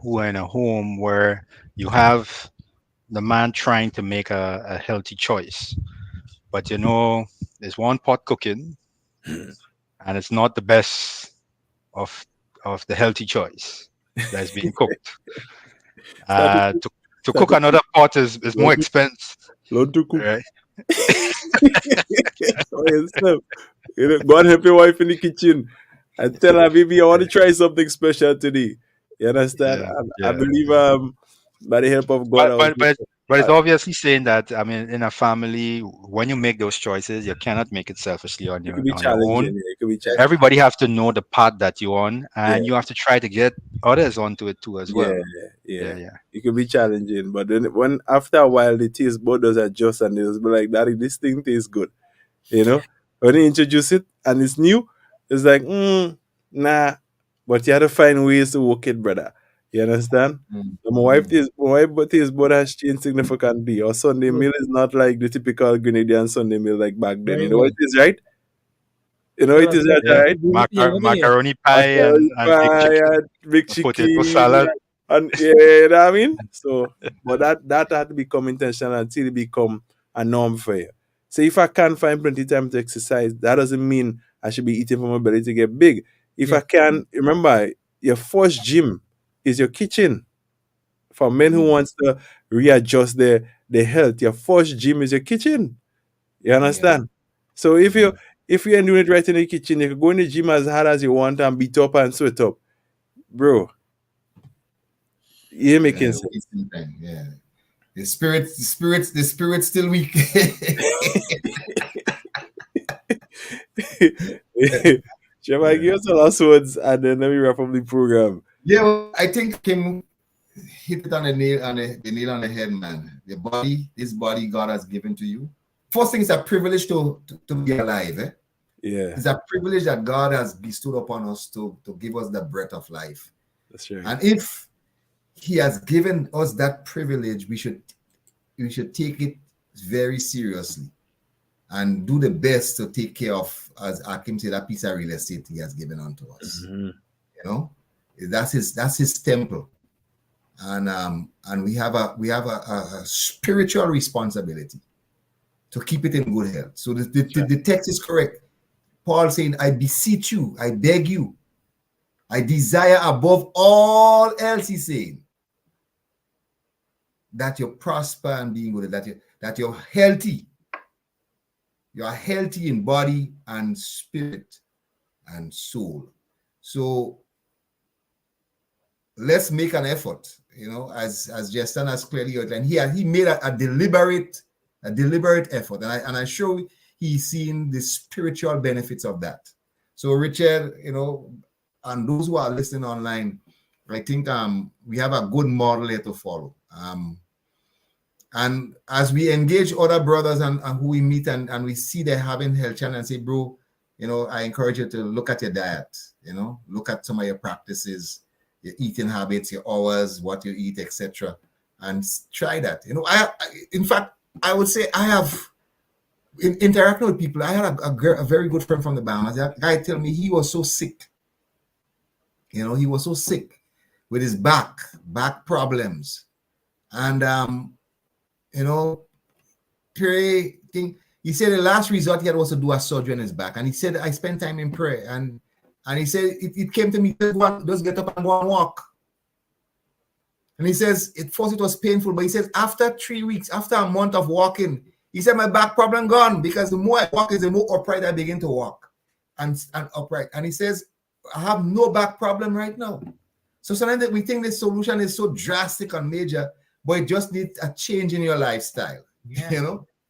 who are in a home where you have the man trying to make a healthy choice, but there's one pot cooking and it's not the best of the healthy choice that's being cooked. To cook another pot is more expensive, Lord to cook. right? Oh, yes, sir. God help your wife in the kitchen and tell her, baby, I want to try something special today. You understand? Yeah, I yeah. believe by the help of God, But it's obviously saying that, I mean, in a family, when you make those choices, you cannot make it selfishly on it your could be on your challenging. own. Yeah, it could be challenging. Everybody have to know the path that you're on, and Yeah. you have to try to get others onto it too as well. Yeah. It could be challenging, but then when after a while the taste bud does adjust and they'll be like, Daddy, this thing tastes good. When you introduce it and it's new, it's like, nah. But you have to find ways to work it, brother. You understand? So my wife taste bud has changed significantly. Our Sunday meal is not like the typical Grenadian Sunday meal like back then. Very You know what good. it is, right? You know it is that, Yeah, right? macaroni pie and big Pie chicken, and big potato chicken salad. and you know what I mean? So, but that had to become intentional until it become a norm for you. So if I can't find plenty time to exercise, that doesn't mean I should be eating for my belly to get big. If Yeah. I can, remember, your first gym is your kitchen. For men who wants to readjust their health, your first gym is your kitchen. You understand? So if you ain't doing it right in the kitchen, you can go in the gym as hard as you want and beat up and sweat up. Bro, you ain't making sense. wasting time. Yeah. The spirit's still weak. Shall give us the last words and then let me wrap up the program. Yeah, well, I think Kim hit it on the nail on the head, man. This body God has given to you. First thing is a privilege to be alive. Yeah, It's a privilege that God has bestowed upon us to give us the breath of life. that's right. And if He has given us that privilege, we should take it very seriously and do the best to take care of, as Akim said, that piece of real estate He has given unto us. That's his temple, and we have a spiritual responsibility to keep it in good health. So the text is correct. Paul saying, I beseech you, I beg you, I desire above all else, he's saying, that you prosper and being good, that you're healthy. You are healthy in body and spirit and soul. So let's make an effort, as Justin has clearly outlined. He made a deliberate effort, and I show he's seen the spiritual benefits of that. So Richard, and those who are listening online, I think we have a good model here to follow. And as we engage other brothers and who we meet and we see they're having health challenge and say, bro, I encourage you to look at your diet, look at some of your practices, your eating habits, your hours, what you eat, etc. And try that. In fact, I would say I have, in interacting with people, I had a very good friend from the Bahamas. That guy tell me he was so sick. He was so sick with his back problems. And, pray thing. He said the last resort he had was to do a surgery on his back. And he said, I spent time in prayer. And he said, it came to me, just get up and go and walk. And he says, at first it was painful, but he says, after 3 weeks, after a month of walking, he said, my back problem gone, because the more I walk, the more upright I begin to walk and upright. And he says, I have no back problem right now. So sometimes we think this solution is so drastic and major, but it just needs a change in your lifestyle,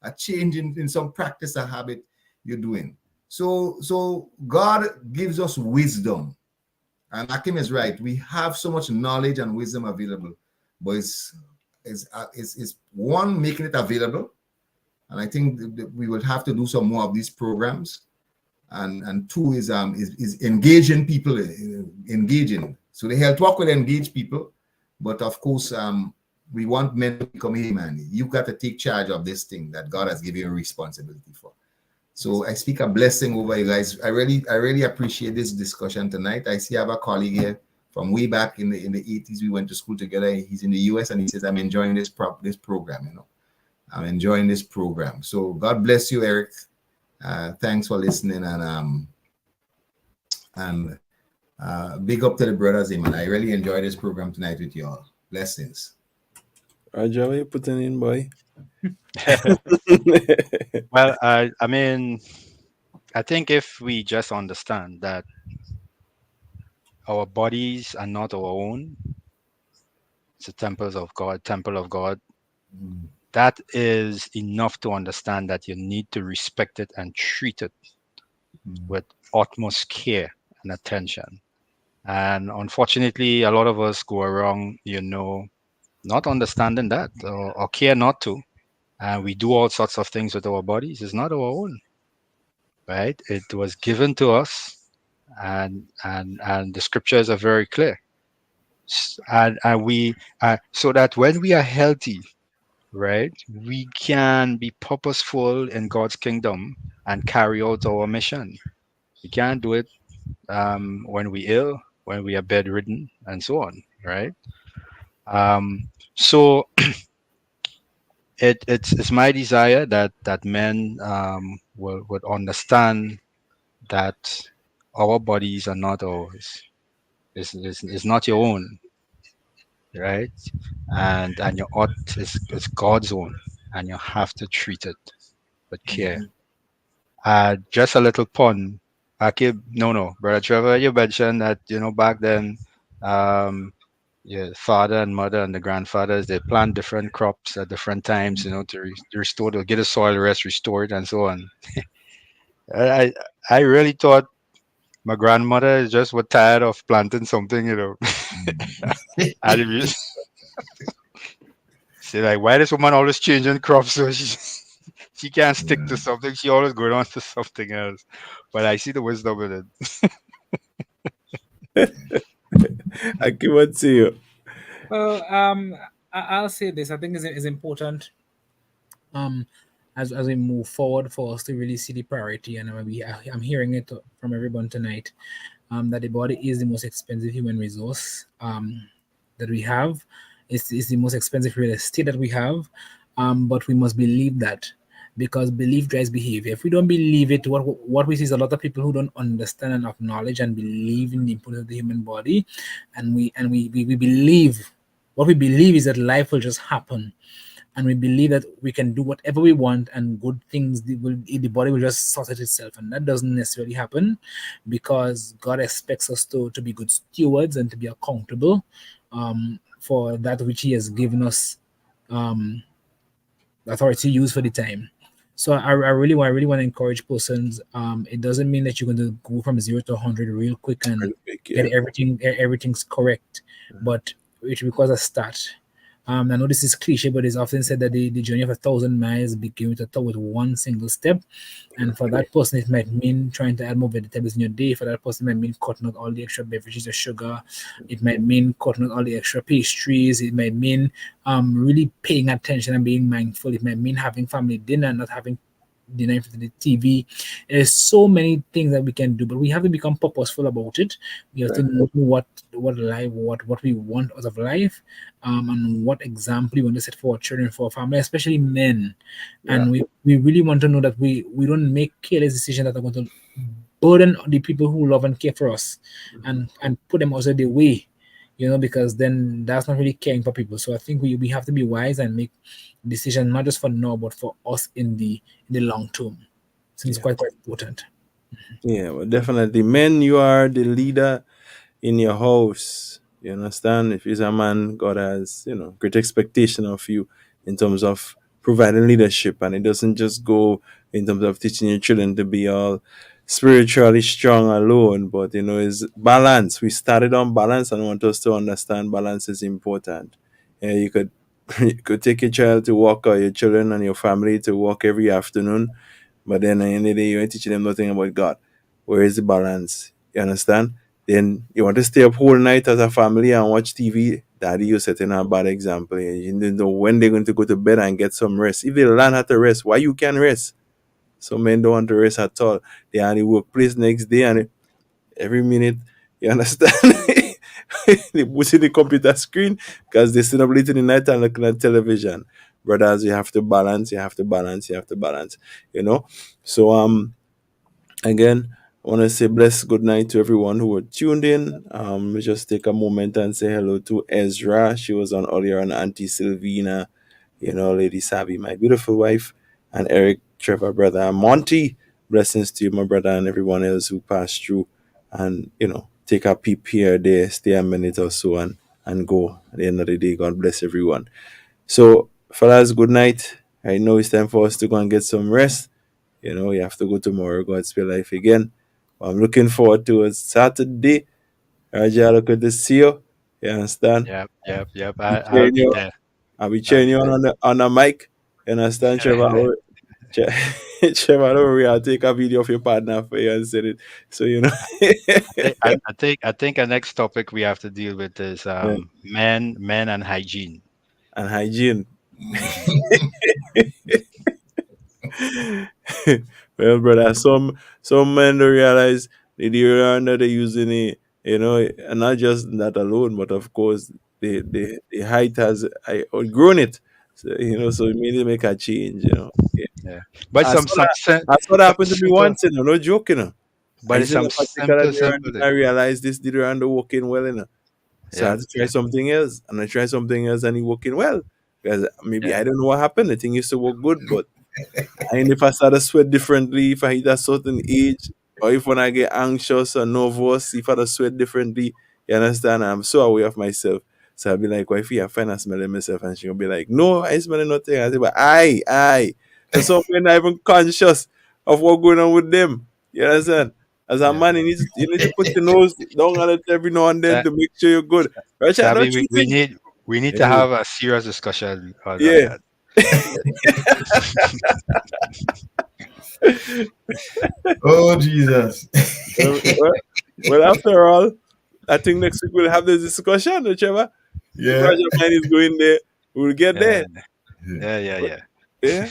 a change in some practice or habit you're doing. So God gives us wisdom. And Akim is right. We have so much knowledge and wisdom available, but it's one, making it available. And I think that we will have to do some more of these programs. And two is engaging people, engaging. So the health work will engage people, but of course, we want men to become, hey man, you've got to take charge of this thing that God has given you a responsibility for. So I speak a blessing over you guys. I really appreciate this discussion tonight. I see I have a colleague here from way back in the 80s. We went to school together. He's in the US and he says, I'm enjoying this program, I'm enjoying this program. So God bless you, Eric. Thanks for listening, and big up to the brothers, man. I really enjoyed this program tonight with you all. Blessings. Roger, what you putting in, boy? Well, I mean, I think if we just understand that our bodies are not our own, it's the temple of God. That is enough to understand that you need to respect it and treat it with utmost care and attention. And unfortunately, a lot of us go around, not understanding that or care not to. And we do all sorts of things with our bodies. It's not our own, right? It was given to us, and the scriptures are very clear. And we so that when we are healthy, right, we can be purposeful in God's kingdom and carry out our mission. We can't do it when we're ill, when we are bedridden, and so on, right? So it's my desire that men would understand that our bodies are not ours. It's not your own, right? And your ought is God's own, and you have to treat it with care. Just a little pun. Brother Trevor, you mentioned that back then, your father and mother and the grandfathers, they plant different crops at different times, to restore, to get the soil restored and so on. I really thought my grandmother just was tired of planting something, and say like, why this woman always changing crops? So she can't stick to something. She always going on to something else. But I see the wisdom in it. I give it to you. Well, I'll say this. I think it's important. As we move forward, for us to really see the priority, and I'm hearing it from everyone tonight, that the body is the most expensive human resource that we have. It's the most expensive real estate that we have, but we must believe that, because belief drives behavior. If we don't believe it, what we see is a lot of people who don't understand and acknowledge and believe in the importance of the human body, and we believe, what we believe is that life will just happen. And we believe that we can do whatever we want and good things, the body will just sort it itself. And that doesn't necessarily happen, because God expects us to be good stewards and to be accountable for that which He has given us authority to use for the time. So I really want to encourage persons. It doesn't mean that you're going to go from 0 to 100 real quick and get everything's correct, but it requires a start. I know this is cliche, but it's often said that the journey of 1,000 miles begins with one single step. And for that person, it might mean trying to add more vegetables in your day. For that person, it might mean cutting out all the extra beverages or sugar. It might mean cutting out all the extra pastries. It might mean really paying attention and being mindful. It might mean having family dinner, not having dinner in front of the TV. There's so many things that we can do, but we have to become purposeful about it. We have to know what we want out of life, and what example we want to set for our children, for our family, especially men. And we really want to know that we don't make careless decisions that are going to burden the people who love and care for us, and put them out of the way, because then that's not really caring for people. So I think we have to be wise and make decisions not just for now, but for us in the long term. So it's quite important. Yeah, well, definitely. Men, you are the leader in your house. You understand? If you're a man, God has, great expectation of you in terms of providing leadership. And it doesn't just go in terms of teaching your children to be all spiritually strong alone, but, it's balance. We started on balance and want us to understand balance is important. Yeah, you could you could take your child to walk, or your children and your family to walk every afternoon, but then at the end of the day, you ain't teaching them nothing about God. Where is the balance? You understand? Then you want to stay up whole night as a family and watch TV. Daddy, you're setting a bad example. You don't know when they're going to go to bed and get some rest. If they learn how to rest, why you can't rest? Some men don't want to rest at all. They are in the workplace next day, and every minute, you understand? They put in the computer screen because they sit up late in the night and looking at television. Brothers, you have to balance, you have to balance, you have to balance, So again, I want to say bless good night to everyone who were tuned in. We just take a moment and say hello to Ezra. She was on earlier, and Auntie Sylvina, Lady Sabi, my beautiful wife, and Eric, Trevor, brother, and Monty. Blessings to you, my brother, and everyone else who passed through. And, take a peep here, there, stay a minute or so, and go. At the end of the day, God bless everyone. So, fellas, good night. I know it's time for us to go and get some rest. You have to go tomorrow, God's spell life again. I'm looking forward to it Saturday. Raja, good to see you. You understand? Yep. I'll be there. I'll be cheering you on the mic. You understand, Trevor? Trevor, don't worry, I'll take a video of your partner for you and send it. So I think the next topic we have to deal with is men and hygiene. And hygiene. Well, brother, some men don't realize the deodorant that they're using it, and not just that alone, but of course the height has outgrown it. So, so it made it make a change, Yeah, but that's what happened to me once, no joking, But it's some simple I realized this deodorant don't work in well, so I had to try something else, and I tried something else, and it working well. Because maybe I don't know what happened. The thing used to work good, but if I start to sweat differently, if I hit a certain age, or if when I get anxious or nervous, if I sweat differently, you understand? I'm so aware of myself. So I'll be like, wifey, I find I smelling myself, and she'll be like, no, I ain't smelling nothing. I say, but I. So some men not even conscious of what's going on with them. You understand? As a man, you need to put your nose down on it every now and then to make sure you're good. Right? Sabi, we need to have a serious discussion on Yeah. that. Oh, Jesus. Well, after all, I think next week we'll have this discussion, Trevor. Yeah. Roger Man is going there. We'll get there. Yeah.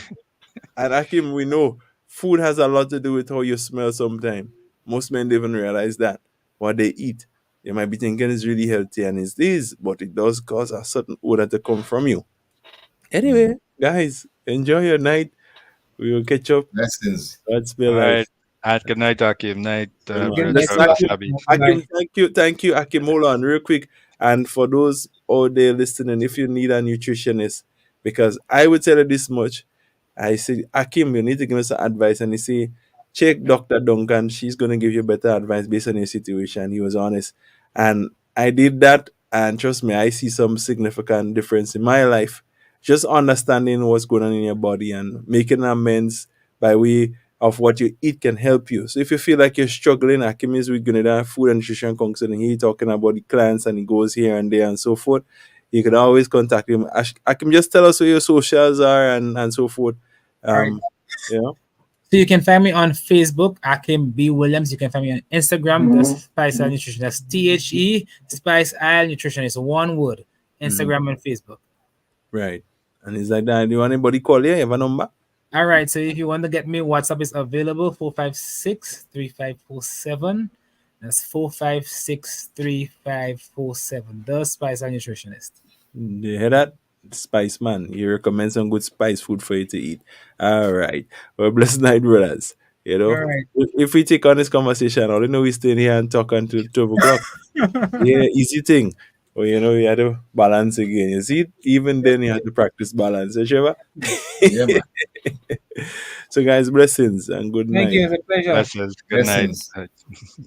And Akim, we know food has a lot to do with how you smell sometimes. Most men don't even realize that. What they eat, they might be thinking it's really healthy, and it is, but it does cause a certain odor to come from you. Anyway, guys, enjoy your night. We will catch up. Blessings. Let's be All live. right. And good night, Akim. Night. Akim, thank you, Akim. Hold on, real quick. And for those out there listening, if you need a nutritionist, because I would tell you this much, I say, Akim, you need to give us some advice. And he say, check Dr. Duncan. She's going to give you better advice based on your situation. He was honest. And I did that. And trust me, I see some significant difference in my life. Just understanding what's going on in your body and making amends by way of what you eat can help you. So if you feel like you're struggling, Akim is with Grenada Food and Nutrition Council, and he talking about the clients and he goes here and there and so forth. you can always contact him. Akim, just tell us where your socials are and so forth. All right. You know. So you can find me on Facebook, Akim B. Williams. You can find me on Instagram, the Spice Isle Nutrition. That's THE Spice Isle Nutrition. It's one word. Instagram and Facebook. Right. And it's like that. Do you want anybody call you? You have a number? All right. So if you want to get me, WhatsApp is available 456-3547. That's 456-3547. The Spice Isle Nutritionist. You hear that? Spice man. He recommends some good spice food for you to eat. All right. Well, blessed night, brothers. You know, All right. if we take on this conversation, all you know, we stay in here and talk until 12 o'clock. Yeah, easy thing. But you know, you had to balance again. You see, even then, you had to practice balance. Eh, Trevor? Yeah, man. So, guys, blessings and good Thank night. you. It's a pleasure. Blessings. Good night. Blessings.